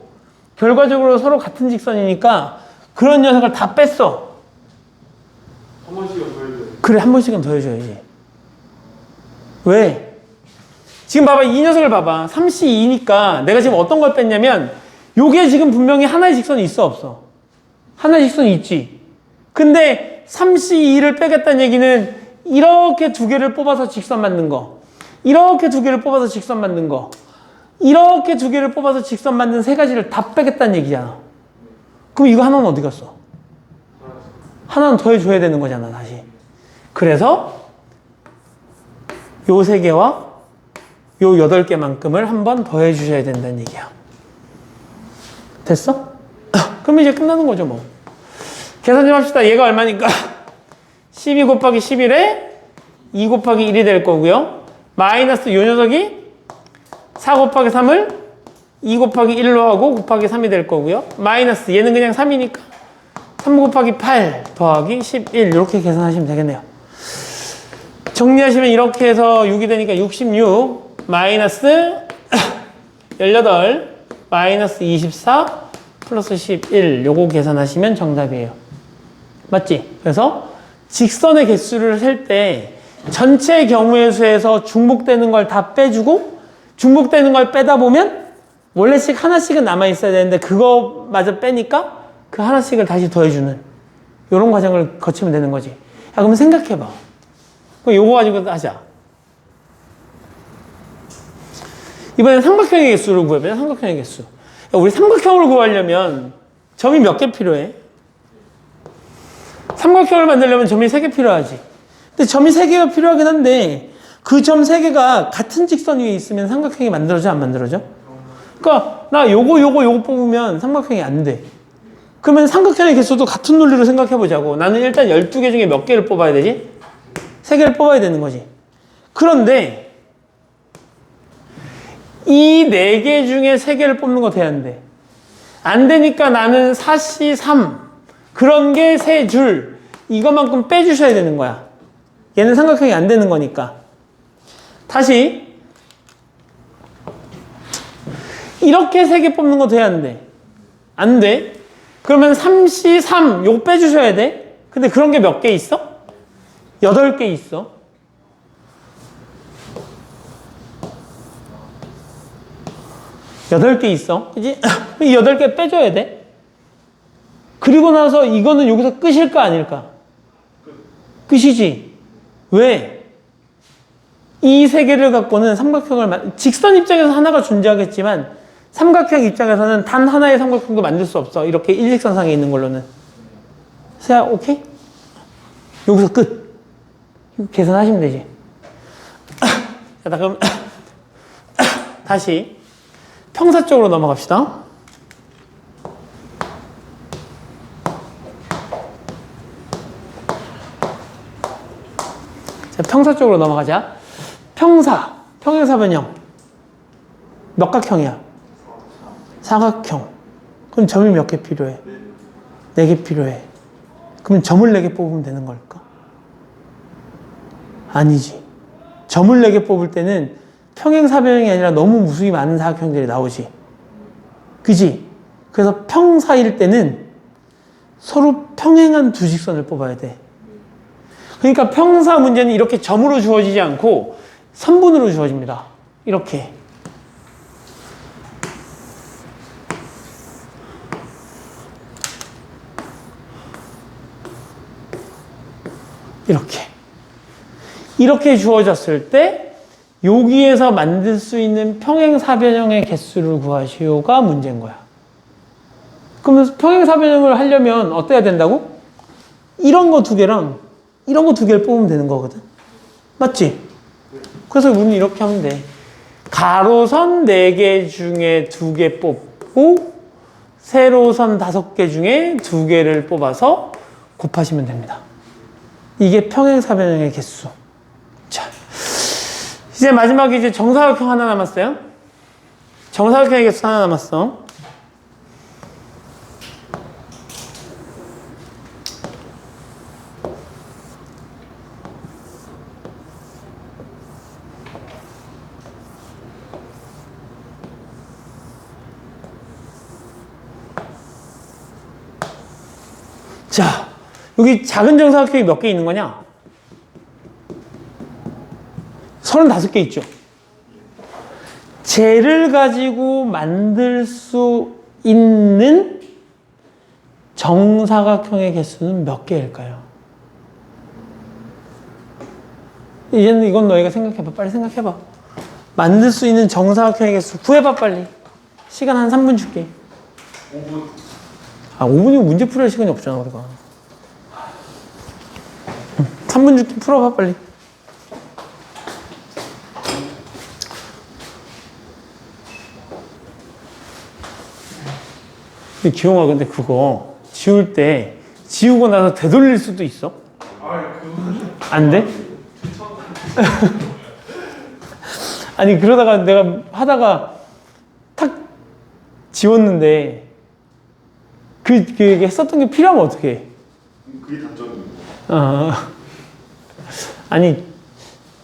Speaker 1: 결과적으로 서로 같은 직선이니까 그런 녀석을 다 뺐어.
Speaker 2: 한 번씩은 더 해줘요.
Speaker 1: 그래, 한 번씩은 더 해줘야지. 왜? 지금 봐봐, 이 녀석을 봐봐. 3C2니까 내가 지금 어떤 걸 뺐냐면 요게 지금 분명히 하나의 직선이 있어, 없어? 하나의 직선이 있지. 근데 3C2를 빼겠다는 얘기는 이렇게 2개를 뽑아서 직선 만든 거, 이렇게 2개를 뽑아서 직선 만든 거, 이렇게 2개를 뽑아서 직선 만든 3가지를 다 빼겠다는 얘기잖아. 그럼 이거 하나는 어디 갔어? 하나는 더 해줘야 되는 거잖아, 다시. 그래서 요 3개와 요 8개만큼을 한 번 더 해주셔야 된다는 얘기야. 됐어? 그럼 이제 끝나는 거죠, 뭐. 계산 좀 합시다. 얘가 얼마니까? 12 곱하기 11에 2 곱하기 1이 될 거고요. 마이너스 요 녀석이 4 곱하기 3을 2 곱하기 1로 하고 곱하기 3이 될 거고요. 마이너스 얘는 그냥 3이니까 3 곱하기 8 더하기 11 이렇게 계산하시면 되겠네요. 정리하시면 이렇게 해서 6이 되니까 66 마이너스 18 마이너스 24 플러스 11 요거 계산하시면 정답이에요. 맞지? 그래서 직선의 개수를 셀 때 전체 경우의 수에서 중복되는 걸 다 빼주고 중복되는 걸 빼다 보면 원래씩 하나씩은 남아있어야 되는데 그거마저 빼니까 그 하나씩을 다시 더해주는 이런 과정을 거치면 되는 거지. 야, 그럼 생각해봐. 그럼 요거 가지고 하자. 이번엔 삼각형의 개수를 구해보자. 삼각형의 개수. 야, 우리 삼각형을 구하려면 점이 몇 개 필요해? 삼각형을 만들려면 점이 3개 필요하지. 근데 점이 3개가 필요하긴 한데 그 점 3개가 같은 직선 위에 있으면 삼각형이 만들어져, 안 만들어져? 그러니까 나 요거 뽑으면 삼각형이 안 돼. 그러면 삼각형의 개수도 같은 논리로 생각해 보자고. 나는 일단 12개 중에 몇 개를 뽑아야 되지? 3개를 뽑아야 되는 거지. 그런데 이 4개 중에 3개를 뽑는 거 돼야 안 돼. 안 되니까 나는 4C 3 그런 게 3줄 이것만큼 빼주셔야 되는 거야. 얘는 삼각형이 안 되는 거니까. 다시 이렇게 3개 뽑는 거 돼야 안 돼? 안 돼. 그러면 3C 3 요거 빼주셔야 돼. 근데 그런 게 몇 개 있어? 8개 있어. 여덟 개 있어. 그지? 이 8개 빼줘야 돼. 그리고 나서 이거는 여기서 끝일까 아닐까? 끝이지. 왜? 이 3개를 갖고는 삼각형을 직선 입장에서 하나가 존재하겠지만 삼각형 입장에서는 단 하나의 삼각형도 만들 수 없어. 이렇게 일직선상에 있는 걸로는. 자, 오케이? 여기서 끝. 계산하시면 되지. 자, 그럼 다시 평사 쪽으로 넘어갑시다. 자, 평사 쪽으로 넘어가자. 평사, 평행사변형. 몇 각형이야? 사각형. 그럼 점이 몇 개 필요해? 4개 필요해. 그럼 점을 4개 뽑으면 되는 걸까? 아니지. 점을 4개 뽑을 때는 평행사변형이 아니라 너무 무수히 많은 사각형들이 나오지. 그지? 그래서 평사일 때는 서로 평행한 두 직선을 뽑아야 돼. 그러니까 평사 문제는 이렇게 점으로 주어지지 않고 선분으로 주어집니다. 이렇게. 이렇게 주어졌을 때 여기에서 만들 수 있는 평행사변형의 개수를 구하시오가 문제인 거야. 그러면 평행사변형을 하려면 어때야 된다고? 이런 거 2개랑 이런 거 2개를 뽑으면 되는 거거든. 맞지? 그래서 우리는 이렇게 하면 돼. 가로선 4개 중에 2개 뽑고 세로선 5개 중에 2개를 뽑아서 곱하시면 됩니다. 이게 평행사변형의 개수. 자, 이제 마지막에 이제 정사각형 하나 남았어요. 정사각형의 개수 하나 남았어. 자, 여기 작은 정사각형이 몇 개 있는 거냐? 35개 있죠. 쟤를 가지고 만들 수 있는 정사각형의 개수는 몇 개일까요? 이제는 이건 너희가 생각해봐. 빨리 생각해봐. 만들 수 있는 정사각형의 개수 구해봐 빨리. 시간 한 3분 줄게.
Speaker 2: 5분.
Speaker 1: 아, 5분이면 문제 풀어야 시간이 없잖아, 우리가. 3분 줄게. 풀어봐, 빨리. 근데 기용아, 근데 그거 지울 때 지우고 나서 되돌릴 수도 있어? 안 돼? 아니, 그러다가 내가 하다가 탁 지웠는데 그게 썼던 게 필요하면 어떡해?
Speaker 2: 그게 단점입니다.
Speaker 1: 아니,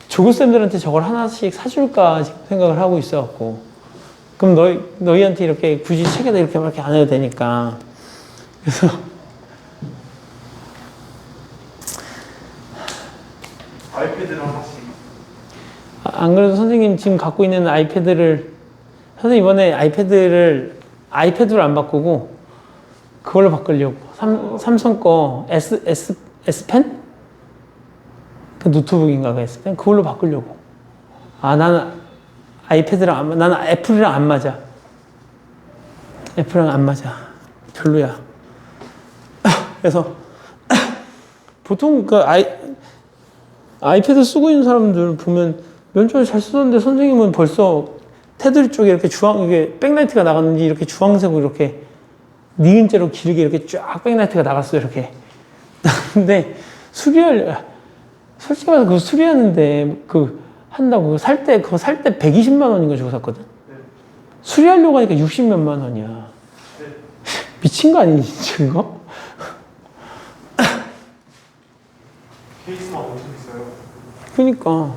Speaker 1: 조교쌤들한테 저걸 하나씩 사줄까 생각을 하고 있어갖고. 그럼 너희한테 이렇게 굳이 책에다 이렇게 안 해도 되니까. 그래서.
Speaker 2: 아이패드를 하나씩.
Speaker 1: 안 그래도 선생님 지금 갖고 있는 아이패드를, 선생님 이번에 아이패드로 안 바꾸고 그걸로 바꾸려고. 삼성 거 S펜? 그 노트북인가 그 S펜? 그걸로 바꾸려고. 아, 나는 나는 애플이랑 안 맞아. 애플이랑 안 맞아. 별로야. 그래서 보통 그 아이패드 쓰고 있는 사람들 보면 면접에 잘 쓰던데 선생님은 벌써 테두리 쪽에 이렇게 이게 백라이트가 나갔는지 이렇게 주황색으로 이렇게 니은자로 길게 이렇게 쫙 백라이트가 나갔어 이렇게. 근데 솔직히 말해서 그거 수리하는데 한다고 그거 살 때 120만 원인가 주고 샀거든.
Speaker 2: 네.
Speaker 1: 수리하려고 하니까 60몇만 원이야.
Speaker 2: 네.
Speaker 1: 미친 거 아니니 진짜 이거?
Speaker 2: 케이스만 엄청 있어요.
Speaker 1: 그러니까.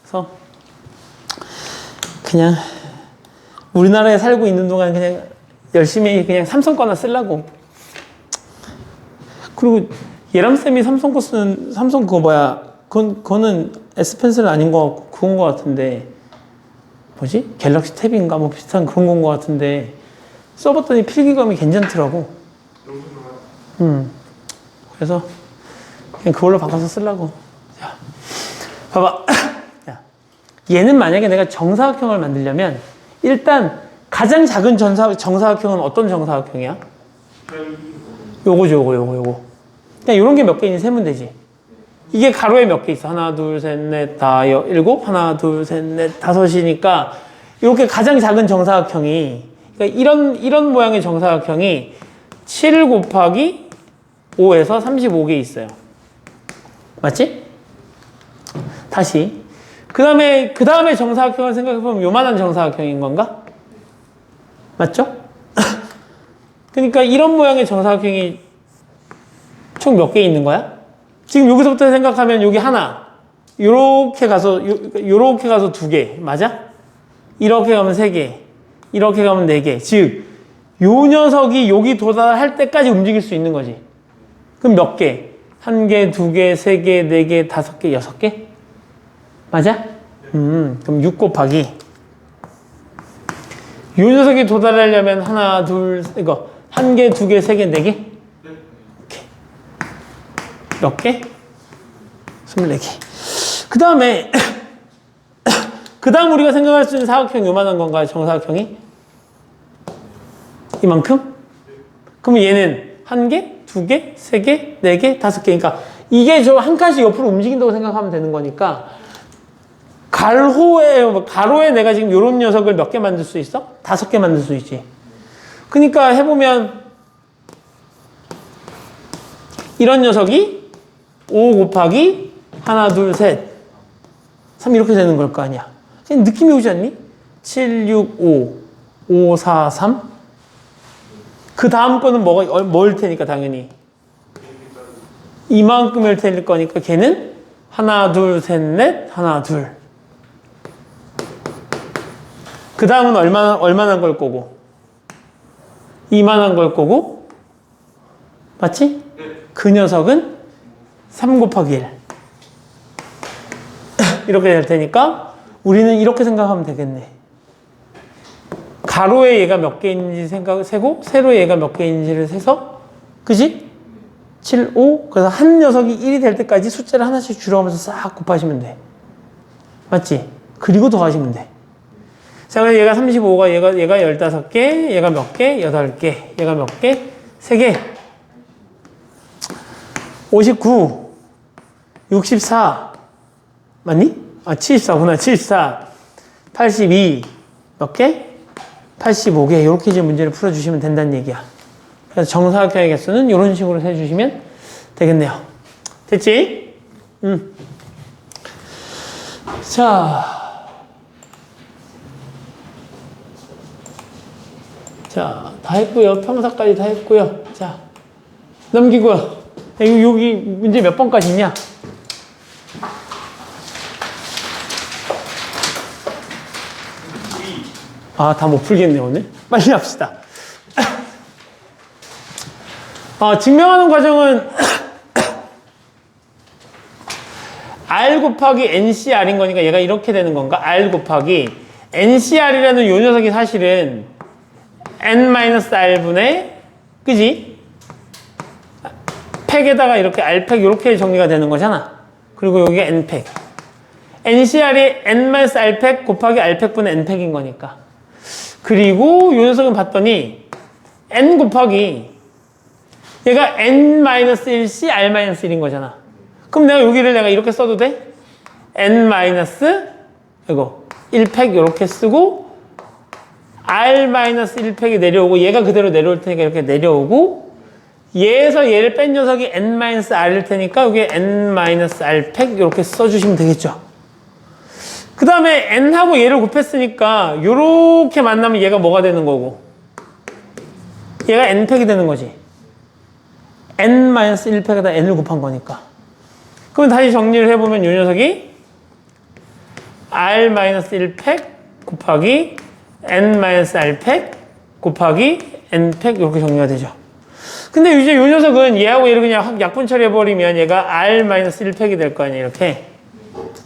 Speaker 1: 그래서 그냥 우리나라에 살고 있는 동안 그냥 열심히 그냥 삼성 거나 쓰려고. 그리고 예람쌤이 삼성 거 쓰는, 삼성 그거 뭐야, 그거는 S펜슬 아닌 거 같고 그건 거 같은데, 뭐지? 갤럭시 탭인가 뭐 비슷한 그런 건 거 같은데, 써봤더니 필기감이 괜찮더라고. 그래서 그냥 그걸로 바꿔서 쓰려고. 자, 봐봐. 야, 얘는 만약에 내가 정사각형을 만들려면 일단 가장 작은 정사각형은 어떤 정사각형이야? 요거죠, 요거. 그냥 요런 게 몇 개 있는지 세면 되지. 이게 가로에 몇 개 있어? 하나, 둘, 셋, 넷, 다, 일곱. 하나, 둘, 셋, 넷, 다섯이니까 이렇게 가장 작은 정사각형이, 그러니까 이런 모양의 정사각형이 7 곱하기 5에서 35개 있어요. 맞지? 다시. 그 다음에 정사각형을 생각해보면 요만한 정사각형인 건가? 맞죠? 그러니까 이런 모양의 정사각형이 총 몇 개 있는 거야? 지금 여기서부터 생각하면 여기 하나, 요렇게 가서 두 개, 맞아? 이렇게 가면 세 개, 이렇게 가면 네 개. 즉, 요 녀석이 여기 도달할 때까지 움직일 수 있는 거지. 그럼 몇 개? 한 개, 두 개, 세 개, 네 개, 다섯 개, 여섯 개? 맞아? 그럼 6 곱하기. 요 녀석이 도달하려면 하나, 둘, 이거 한 개, 두 개, 세 개, 네 개? 오케이. 몇 개? 24개. 그 다음에 우리가 생각할 수 있는 사각형이 요만한 건가요? 정사각형이? 이만큼? 그러면 얘는 한 개, 두 개, 세 개, 네 개, 다섯 개. 그러니까 이게 저 한 칸씩 옆으로 움직인다고 생각하면 되는 거니까 가로에 내가 지금 요런 녀석을 몇 개 만들 수 있어? 5개 만들 수 있지. 그러니까 해보면 이런 녀석이 5 곱하기 하나, 둘, 셋, 3 이렇게 되는 걸 거 아니야. 그냥 느낌이 오지 않니? 7, 6, 5, 5, 4, 3. 그 다음 거는 뭐일 테니까 당연히 이만큼일 테일 거니까 걔는 하나, 둘, 셋, 넷, 하나, 둘. 그 다음은 얼마나 걸 거고? 이만한 걸 거고, 맞지? 그 녀석은 3 곱하기 1. 이렇게 될 테니까 우리는 이렇게 생각하면 되겠네. 가로에 얘가 몇 개 있는지 세고, 세로에 얘가 몇 개 있는지를 세서, 그지? 7, 5. 그래서 한 녀석이 1이 될 때까지 숫자를 하나씩 줄여가면서 싹 곱하시면 돼. 맞지? 그리고 더하시면 돼. 자, 그래서 얘가 35가 얘가 15개, 얘가 몇 개? 8개, 얘가 몇 개? 3개. 59, 64, 맞니? 74구나. 74, 82, 몇 개? 85개. 이렇게 이제 문제를 풀어주시면 된다는 얘기야. 그래서 정사각형의 개수는 이런 식으로 세주시면 되겠네요. 됐지? 자, 다 했고요. 평사까지 다 했고요. 자, 넘기고요. 여기 문제 몇 번까지 있냐? 다 못 풀겠네, 오늘. 빨리 합시다. 증명하는 과정은 R 곱하기 NCR인 거니까 얘가 이렇게 되는 건가? R 곱하기 NCR이라는 요 녀석이 사실은 N-R분의, 그지? 팩에다가 이렇게 R팩 이렇게 정리가 되는 거잖아. 그리고 여기가 N팩. NCR이 N-R팩 곱하기 R팩분의 N팩인 거니까. 그리고 요 녀석은 봤더니 N 곱하기 얘가 N-1C R-1인 거잖아. 그럼 내가 이렇게 써도 돼? N- 이거 1팩 이렇게 쓰고 r-1팩이 내려오고 얘가 그대로 내려올 테니까 이렇게 내려오고 얘에서 얘를 뺀 녀석이 n-r일 테니까 여기 n-r팩 이렇게 써주시면 되겠죠. 그 다음에 n하고 얘를 곱했으니까 이렇게 만나면 얘가 뭐가 되는 거고 얘가 n팩이 되는 거지. n-1팩에다 n을 곱한 거니까. 그럼 다시 정리를 해보면 이 녀석이 r-1팩 곱하기 n-r팩 곱하기 n팩 이렇게 정리가 되죠. 근데 이제 이 녀석은 얘하고 얘를 그냥 약분 처리해버리면 얘가 r-1팩이 될 거 아니에요. 이렇게.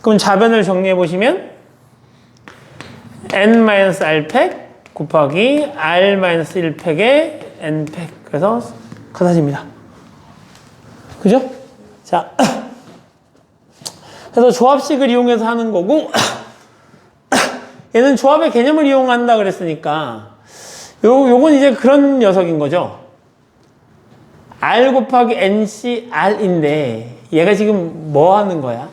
Speaker 1: 그럼 좌변을 정리해보시면 n-r팩 곱하기 r-1팩의 n팩. 그래서 같아집니다. 그죠? 자. 그래서 조합식을 이용해서 하는 거고 얘는 조합의 개념을 이용한다 그랬으니까 요건 이제 그런 녀석인 거죠. r 곱하기 nc r인데 얘가 지금 뭐 하는 거야?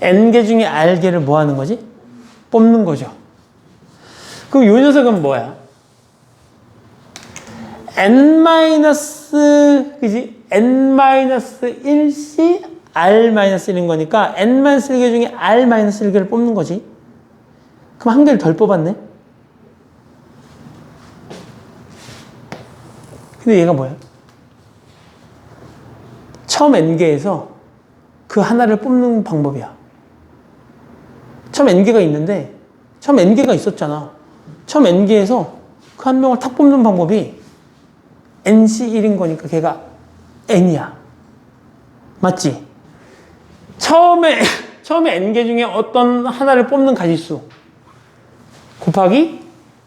Speaker 1: n개 중에 r개를 뭐 하는 거지? 뽑는 거죠. 그럼 요 녀석은 뭐야? 그지? n-1c r-1인 거니까 n-1개 중에 r-1개를 뽑는 거지. 그럼 한 개를 덜 뽑았네? 근데 얘가 뭐야? 처음 n개에서 그 하나를 뽑는 방법이야. 처음 n개가 있는데 처음 n개가 있었잖아. 처음 n개에서 그 한 명을 탁 뽑는 방법이 nc1인 거니까 걔가 n이야. 맞지? 처음에 n개 중에 어떤 하나를 뽑는 가지수 곱하기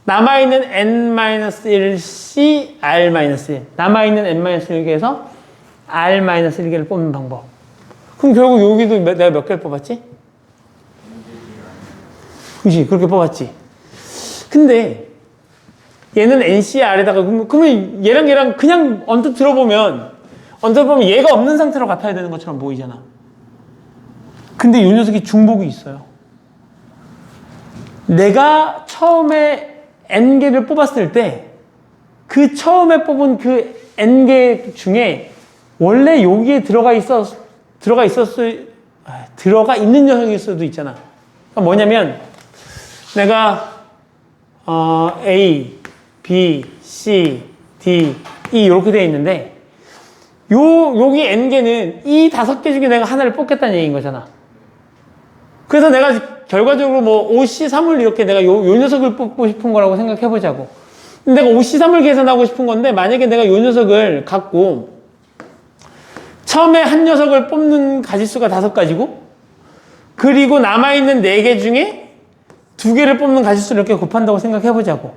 Speaker 1: 남아있는 n-1c r-1 남아있는 n-1개에서 r-1개를 뽑는 방법. 그럼 결국 여기도 내가 몇 개를 뽑았지? 그렇지, 그렇게 뽑았지. 근데 얘는 NCR에다가 그러면 얘랑 그냥 언뜻 들어보면 얘가 없는 상태로 같아야 되는 것처럼 보이잖아. 근데 이 녀석이 중복이 있어요. 내가 처음에 n개를 뽑았을 때 그 처음에 뽑은 그 n개 중에 원래 여기에 들어가 있는 녀석일 수도 있잖아. 그러니까 뭐냐면 내가 A, B, C, D, E 이렇게 되어 있는데 여기 n개는 이 5개 중에 내가 하나를 뽑겠다는 얘기인 거잖아. 그래서 내가 결과적으로 뭐 OC3을 이렇게 내가 요 녀석을 뽑고 싶은 거라고 생각해 보자고. 내가 OC3을 계산하고 싶은 건데 만약에 내가 요 녀석을 갖고 처음에 한 녀석을 뽑는 가지수가 5가지고 그리고 남아있는 4개 중에 2개를 뽑는 가지수를 이렇게 곱한다고 생각해 보자고.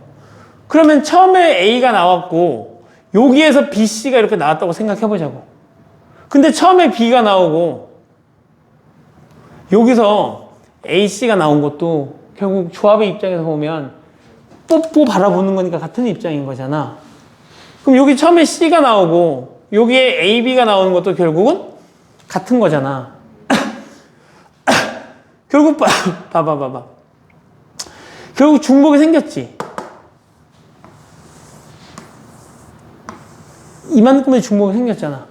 Speaker 1: 그러면 처음에 A가 나왔고 여기에서 BC가 이렇게 나왔다고 생각해 보자고. 근데 처음에 B가 나오고 여기서 AC가 나온 것도 결국 조합의 입장에서 보면 뽑고 바라보는 거니까 같은 입장인 거잖아. 그럼 여기 처음에 C가 나오고 여기에 AB가 나오는 것도 결국은 같은 거잖아. 결국 봐봐. 결국 중복이 생겼지. 이만큼의 중복이 생겼잖아.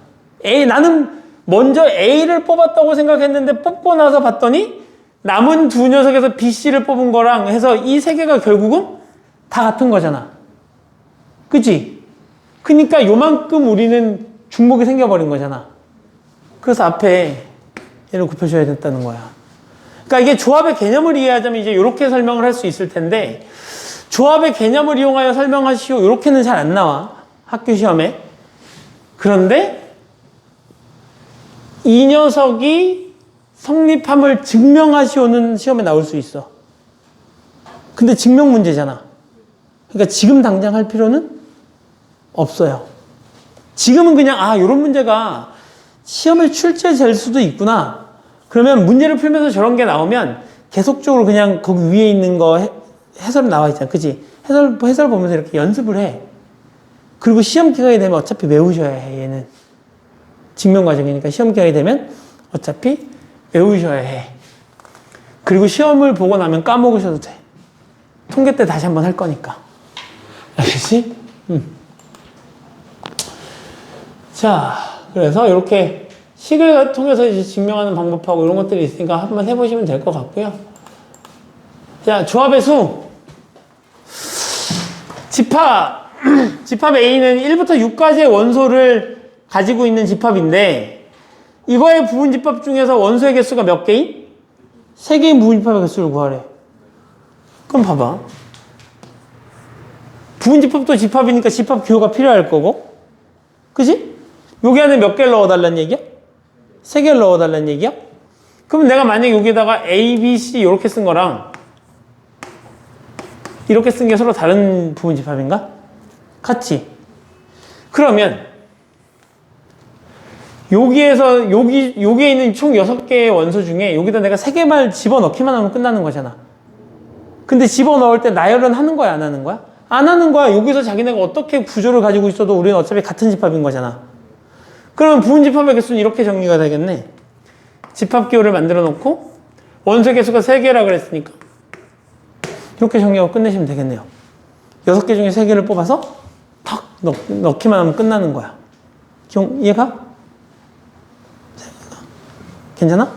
Speaker 1: 나는 먼저 A를 뽑았다고 생각했는데 뽑고 나서 봤더니 남은 2 녀석에서 BC를 뽑은 거랑 해서 이 3개가 결국은 다 같은 거잖아. 그치? 그러니까 요만큼 우리는 중복이 생겨버린 거잖아. 그래서 앞에 얘를 곱해줘야 됐다는 거야. 그러니까 이게 조합의 개념을 이해하자면 이제 이렇게 설명을 할 수 있을 텐데 조합의 개념을 이용하여 설명하시오 이렇게는 잘 안 나와. 학교 시험에. 그런데 이 녀석이 성립함을 증명하시오는 시험에 나올 수 있어. 근데 증명 문제잖아. 그러니까 지금 당장 할 필요는 없어요. 지금은 그냥 이런 문제가 시험에 출제될 수도 있구나. 그러면 문제를 풀면서 저런 게 나오면 계속적으로 그냥 거기 위에 있는 거 해설 나와 있잖아. 그치? 해설 보면서 이렇게 연습을 해. 그리고 시험 기간이 되면 어차피 외우셔야 해, 얘는. 증명 과정이니까 시험 기간이 되면 어차피 외우셔야 해. 그리고 시험을 보고 나면 까먹으셔도 돼. 통계 때 다시 한번 할 거니까. 알겠지? 자, 그래서 이렇게 식을 통해서 이제 증명하는 방법하고 이런 것들이 있으니까 한번 해보시면 될 것 같고요. 자, 조합의 수. 집합 A는 1부터 6까지의 원소를 가지고 있는 집합인데, 이거의 부분집합 중에서 원소의 개수가 몇 개인? 3개인 부분집합의 개수를 구하래. 그럼 봐봐. 부분집합도 집합이니까 집합 기호가 필요할 거고, 그지? 여기 안에 몇 개를 넣어달라는 얘기야? 3개를 넣어달라는 얘기야? 그럼 내가 만약에 여기다가 A, B, C 이렇게 쓴 거랑 이렇게 쓴 게 서로 다른 부분집합인가? 같지? 그러면 여기에 있는 총 6개의 원소 중에 여기다 내가 3개만 집어넣기만 하면 끝나는 거잖아. 근데 집어넣을 때 나열은 하는 거야, 안 하는 거야? 안 하는 거야. 여기서 자기네가 어떻게 구조를 가지고 있어도 우리는 어차피 같은 집합인 거잖아. 그러면 부분집합의 개수는 이렇게 정리가 되겠네. 집합기호를 만들어 놓고 원소 개수가 3개라 그랬으니까 이렇게 정리하고 끝내시면 되겠네요. 6개 중에 3개를 뽑아서 탁 넣기만 하면 끝나는 거야. 이해가? 괜찮아?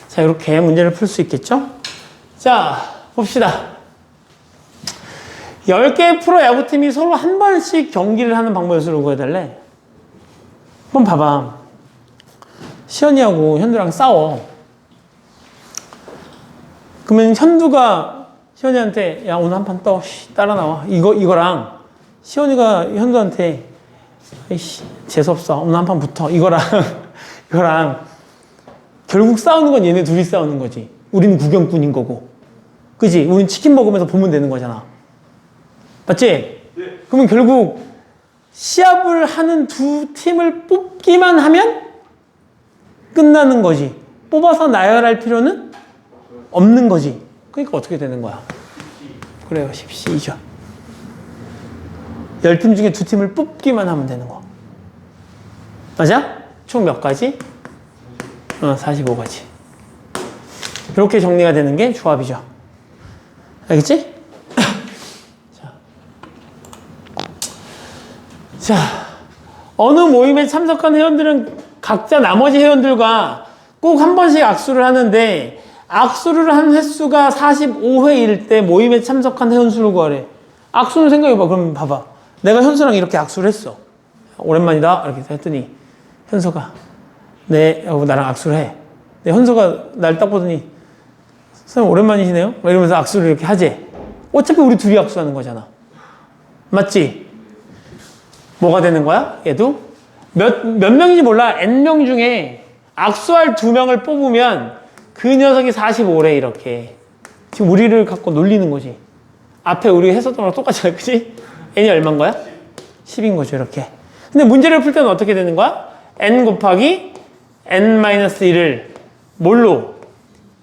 Speaker 1: 자, 이렇게 문제를 풀 수 있겠죠? 자, 봅시다. 10개의 프로 야구팀이 서로 한 번씩 경기를 하는 방법의 수를 구해달래. 한번 봐봐. 시연이하고 현두랑 싸워. 그러면 현두가 시연이한테 야, 오늘 한 판 떠. 따라 나와. 이거랑 시연이가 현두한테 아이씨, 재수없어. 오늘 한 판 붙어. 이거랑 결국 싸우는 건 얘네 둘이 싸우는 거지. 우린 구경꾼인 거고. 그지? 우린 치킨 먹으면서 보면 되는 거잖아. 맞지?
Speaker 2: 네.
Speaker 1: 그러면 결국 시합을 하는 두 팀을 뽑기만 하면 끝나는 거지. 뽑아서 나열할 필요는 없는 거지. 그러니까 어떻게 되는 거야? 그래요. 10C이죠. 10팀 중에 2팀을 뽑기만 하면 되는 거. 맞아? 총 몇 가지? 45가지. 이렇게 정리가 되는 게 조합이죠. 알겠지? 자, 어느 모임에 참석한 회원들은 각자 나머지 회원들과 꼭 한 번씩 악수를 하는데 악수를 한 횟수가 45회일 때 모임에 참석한 회원 수를 구하래. 악수는 생각해봐. 그럼 봐봐. 내가 현수랑 이렇게 악수를 했어. 오랜만이다. 이렇게 했더니 현수가 네, 하고 나랑 악수를 해. 근데 현수가 날 딱 보더니 선생님 오랜만이시네요? 이러면서 악수를 이렇게 하지. 어차피 우리 둘이 악수하는 거잖아. 맞지? 뭐가 되는 거야? 얘도 몇 명인지 몰라. N명 중에 악수할 2명을 뽑으면 그 녀석이 45래 이렇게. 지금 우리를 갖고 놀리는 거지. 앞에 우리 했었던 거랑 똑같잖아. 그치? N이 얼마인 거야? 10인 거죠. 이렇게. 근데 문제를 풀 때는 어떻게 되는 거야? N 곱하기 N-1을 뭘로?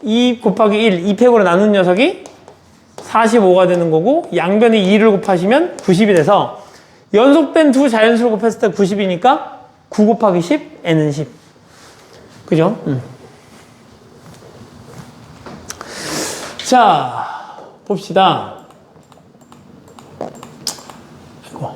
Speaker 1: 2 곱하기 1, 2팩으로 나눈 녀석이 45가 되는 거고 양변에 2를 곱하시면 90이 돼서 연속된 두 자연수를 곱했을 때 90이니까 9 곱하기 10, N은 10. 그죠? 자, 봅시다. 아이고.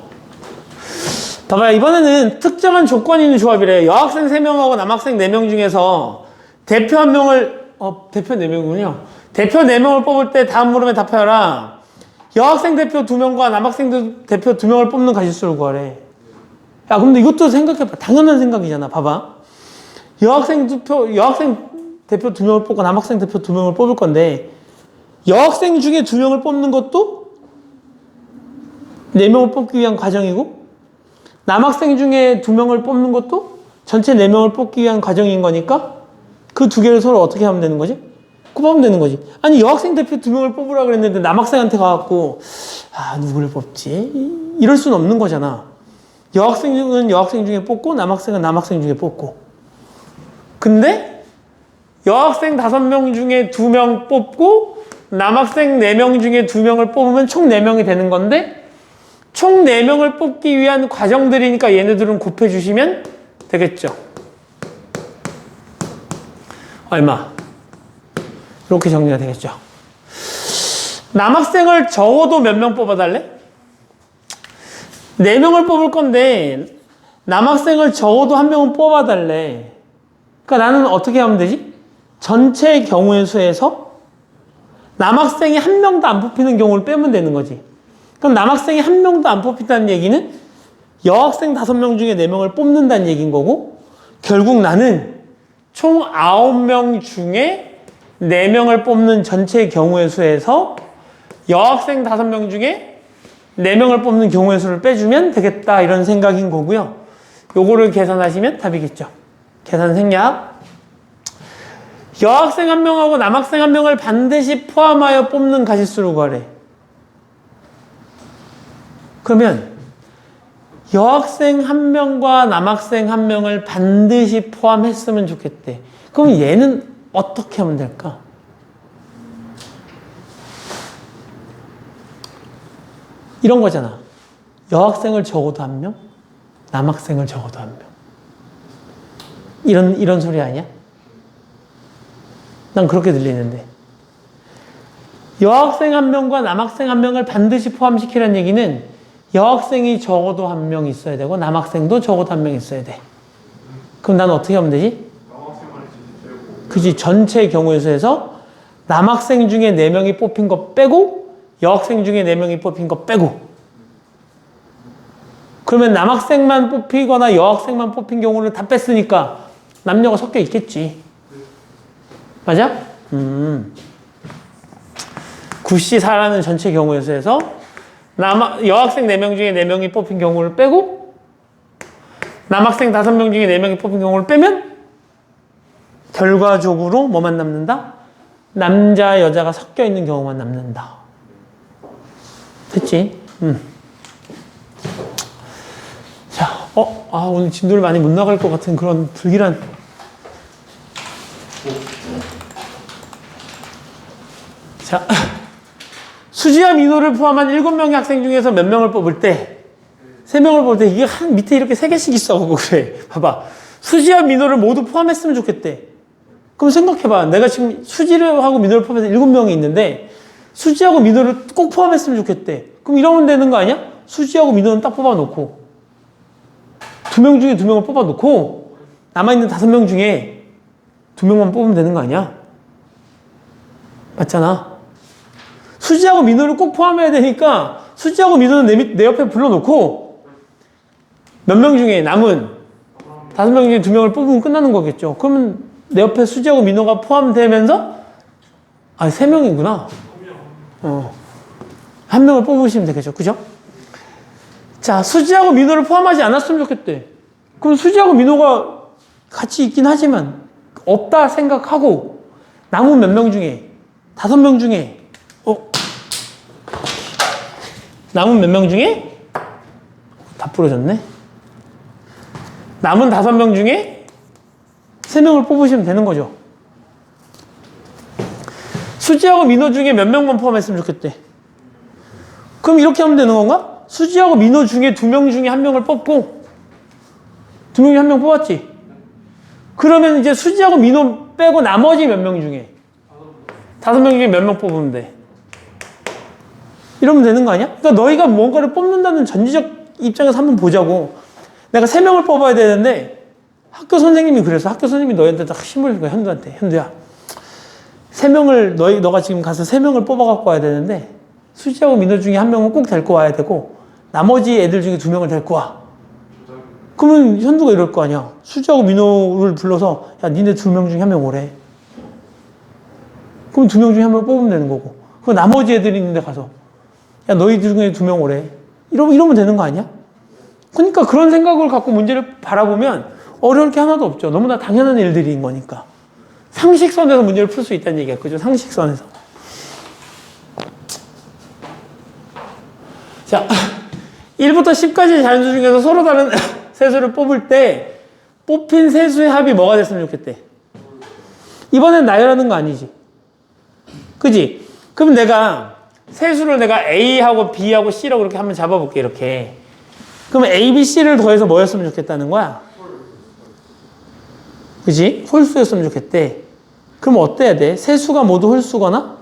Speaker 1: 봐봐요. 이번에는 특정한 조건이 있는 조합이래. 여학생 3명하고 남학생 4명 중에서 대표 1명을, 대표 4명이군요. 대표 4명을 뽑을 때 다음 물음에 답하여라. 여학생 대표 2명과 남학생 대표 2명을 뽑는 가짓수를 구하래. 야, 근데 이것도 생각해봐. 당연한 생각이잖아. 봐봐. 여학생 대표 2명을 뽑고 남학생 대표 2명을 뽑을 건데, 여학생 중에 2명을 뽑는 것도 4명을 뽑기 위한 과정이고, 남학생 중에 2명을 뽑는 것도 전체 4명을 뽑기 위한 과정인 거니까, 그 2개를 서로 어떻게 하면 되는 거지? 곱하면 되는 거지. 아니, 여학생 대표 2명을 뽑으라 그랬는데 남학생한테 가갖고 누구를 뽑지? 이럴 수는 없는 거잖아. 여학생은 여학생 중에 뽑고 남학생은 남학생 중에 뽑고. 근데 여학생 5명 중에 2명 뽑고 남학생 4명 중에 2명을 뽑으면 총 4명이 되는 건데 총 4명을 뽑기 위한 과정들이니까 얘네들은 곱해주시면 되겠죠. 얼마? 이렇게 정리가 되겠죠. 남학생을 적어도 몇 명 뽑아달래? 4명을 뽑을 건데 남학생을 적어도 1명은 뽑아달래. 그러니까 나는 어떻게 하면 되지? 전체 경우의 수에서 남학생이 1명도 안 뽑히는 경우를 빼면 되는 거지. 그럼 남학생이 1명도 안 뽑힌다는 얘기는 여학생 5명 중에 4명을 뽑는다는 얘기인 거고, 결국 나는 총 9명 중에 4명을 뽑는 전체 경우의 수에서 여학생 5명 중에 4명을 뽑는 경우의 수를 빼주면 되겠다, 이런 생각인 거고요. 요거를 계산하시면 답이겠죠. 계산 생략. 여학생 1명하고 남학생 1명을 반드시 포함하여 뽑는 가짓수를 구하래. 그러면 여학생 1명과 남학생 1명을 반드시 포함했으면 좋겠대. 그럼 얘는 어떻게 하면 될까? 이런 거잖아. 여학생을 적어도 1명, 남학생을 적어도 1명. 이런 소리 아니야? 난 그렇게 들리는데. 여학생 1명과 남학생 1명을 반드시 포함시키라는 얘기는 여학생이 적어도 1명 있어야 되고 남학생도 적어도 1명 있어야 돼. 그럼 난 어떻게 하면 되지? 그지. 전체 경우의 수에서 남학생 중에 4명이 뽑힌 거 빼고 여학생 중에 4명이 뽑힌 거 빼고. 그러면 남학생만 뽑히거나 여학생만 뽑힌 경우를 다 뺐으니까 남녀가 섞여 있겠지. 맞아? 굿시 4라는 전체 경우의 수에서 여학생 4명 중에 4명이 뽑힌 경우를 빼고 남학생 5명 중에 4명이 뽑힌 경우를 빼면 결과적으로 뭐만 남는다? 남자, 여자가 섞여 있는 경우만 남는다. 됐지? 자, 오늘 진도를 많이 못 나갈 것 같은 그런 불길한. 자, 수지와 민호를 포함한 7명의 학생 중에서 몇 명을 뽑을 때, 3명을 뽑을 때, 이게 밑에 이렇게 3개씩 있어. 그래. 봐봐. 수지와 민호를 모두 포함했으면 좋겠대. 그럼 생각해봐. 내가 지금 수지를 하고 민호를 포함해서 7명이 있는데, 수지하고 민호를 꼭 포함했으면 좋겠대. 그럼 이러면 되는 거 아니야? 수지하고 민호는 딱 뽑아놓고, 2명 중에 2명을 뽑아놓고, 남아있는 5명 중에 2명만 뽑으면 되는 거 아니야? 맞잖아. 수지하고 민호를 꼭 포함해야 되니까 수지하고 민호는 내 옆에 불러놓고 몇 명 중에 남은 5명 중에 2명을 뽑으면 끝나는 거겠죠. 그러면 내 옆에 수지하고 민호가 포함되면서 3명이구나. 1명을 뽑으시면 되겠죠. 그죠? 자, 수지하고 민호를 포함하지 않았으면 좋겠대. 그럼 수지하고 민호가 같이 있긴 하지만 없다 생각하고 남은 몇 명 중에 5명 중에 남은 몇 명 중에 다 부러졌네. 남은 5명 중에 3명을 뽑으시면 되는 거죠. 수지하고 민호 중에 몇 명만 포함했으면 좋겠대. 그럼 이렇게 하면 되는 건가? 수지하고 민호 중에 2명 중에 1명을 뽑고 2명 중에 1명 뽑았지. 그러면 이제 수지하고 민호 빼고 나머지 몇 명 중에 5명 중에 몇 명 뽑으면 돼. 이러면 되는 거 아니야? 그러니까 너희가 뭔가를 뽑는다는 전지적 입장에서 한번 보자고. 내가 3명을 뽑아야 되는데 학교 선생님이 그래서 학교 선생님이 너희한테 딱 힘을 준 거야. 현두한테. 현두야, 3명을 너가 지금 가서 3명을 뽑아 갖고 와야 되는데 수지하고 민호 중에 1명은 꼭 데리고 와야 되고 나머지 애들 중에 2명을 데리고 와. 그러면 현두가 이럴 거 아니야. 수지하고 민호를 불러서 야, 니네 2명 중에 1명 오래. 그럼 2명 중에 1명 뽑으면 되는 거고. 그 나머지 애들이 있는데 가서 야, 너희들 중에 2명 오래. 이러면 되는 거 아니야? 그러니까 그런 생각을 갖고 문제를 바라보면 어려울 게 하나도 없죠. 너무나 당연한 일들인 거니까. 상식선에서 문제를 풀 수 있다는 얘기야. 그죠? 상식선에서. 자, 1부터 10까지 자연수 중에서 서로 다른 세수를 뽑을 때 뽑힌 세수의 합이 뭐가 됐으면 좋겠대? 이번엔 나열하는 거 아니지. 그지? 그럼 내가 세수를 내가 A하고 B하고 C라고 이렇게 한번 잡아볼게. 이렇게. 그러면 A, B, C를 더해서 뭐였으면 좋겠다는 거야? 그지? 홀수였으면 좋겠대. 그럼 어때야 돼? 세수가 모두 홀수거나?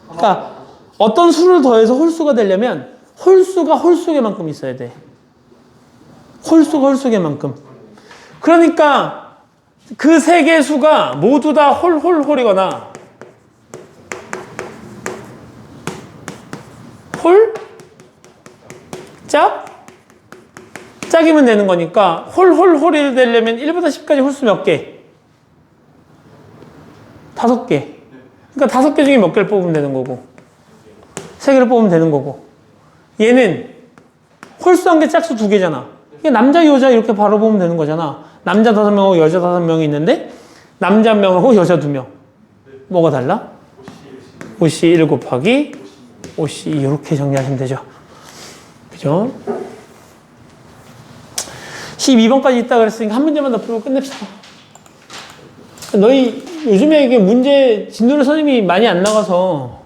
Speaker 1: 그러니까 어떤 수를 더해서 홀수가 되려면 홀수가 홀수개만큼 있어야 돼. 홀수가 홀수개만큼. 그러니까 그 세 개의 수가 모두 다 홀이거나 짝이면 되는 거니까 홀이 되려면 1부터 10까지 홀수 몇 개? 5개. 그러니까 5개 중에 몇 개를 뽑으면 되는 거고 3개를 뽑으면 되는 거고 얘는 홀수 1개, 짝수 2개잖아. 이게 남자, 여자 이렇게 바로 보면 되는 거잖아. 남자 5명하고 여자 5명이 있는데 남자 1명하고 여자 2명. 뭐가 달라? 5C 1 곱하기 5C 이렇게 정리하시면 되죠. 그죠? 12번까지 있다 그랬으니까 한 문제만 더 풀고 끝냅시다. 너희 요즘에 이게 문제 진도를 선생님이 많이 안 나가서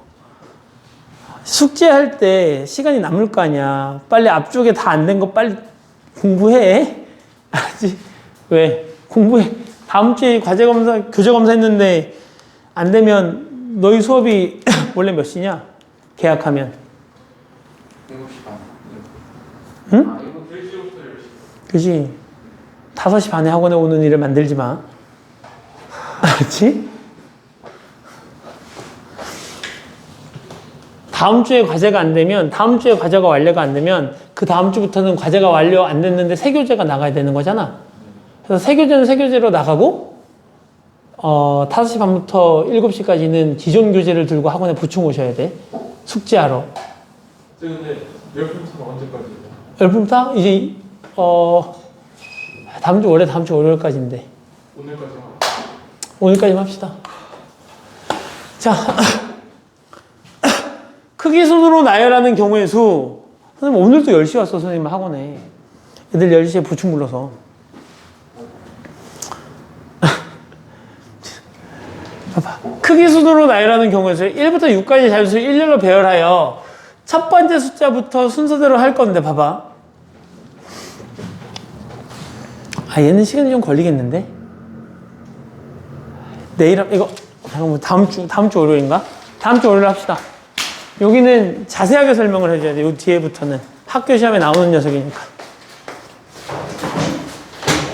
Speaker 1: 숙제할 때 시간이 남을 거 아니야. 빨리 앞쪽에 다 안 된 거 빨리 공부해. 알지? 왜? 공부해. 다음 주에 과제 검사, 교재 검사 했는데 안 되면 너희 수업이 원래 몇 시냐? 계약하면.
Speaker 3: 7시 반.
Speaker 1: 응?
Speaker 3: 이거 3시부터 10시.
Speaker 1: 그지? 5시 반에 학원에 오는 일을 만들지 마. 알지? 다음 주에 과제가 안 되면, 다음 주에 과제가 완료가 안 되면, 그 다음 주부터는 과제가 완료 안 됐는데 새 교재가 나가야 되는 거잖아. 그래서 새 교재는 새 교재로 나가고, 5시 반부터 7시까지는 기존 교재를 들고 학원에 보충 오셔야 돼. 숙제하러.
Speaker 2: 근데 열풍차는 언제까지예요?
Speaker 1: 열품타? 이제, 원래 다음 주 월요일까지인데.
Speaker 2: 오늘까지만.
Speaker 1: 오늘까지만 합시다. 자, 크기 순으로 나열하는 경우의 수. 선생님, 오늘도 10시 왔어, 선생님 학원에. 애들 10시에 보충 불러서. 봐봐. 크기 순으로 나열하는 경우의 수. 1부터 6까지 자연수를 일렬로 배열하여 첫 번째 숫자부터 순서대로 할 건데, 봐봐. 얘는 시간이 좀 걸리겠는데? 이거, 잠깐만, 다음 주 월요일인가? 다음 주 월요일 합시다. 여기는 자세하게 설명을 해줘야 돼. 요 뒤에부터는. 학교 시험에 나오는 녀석이니까.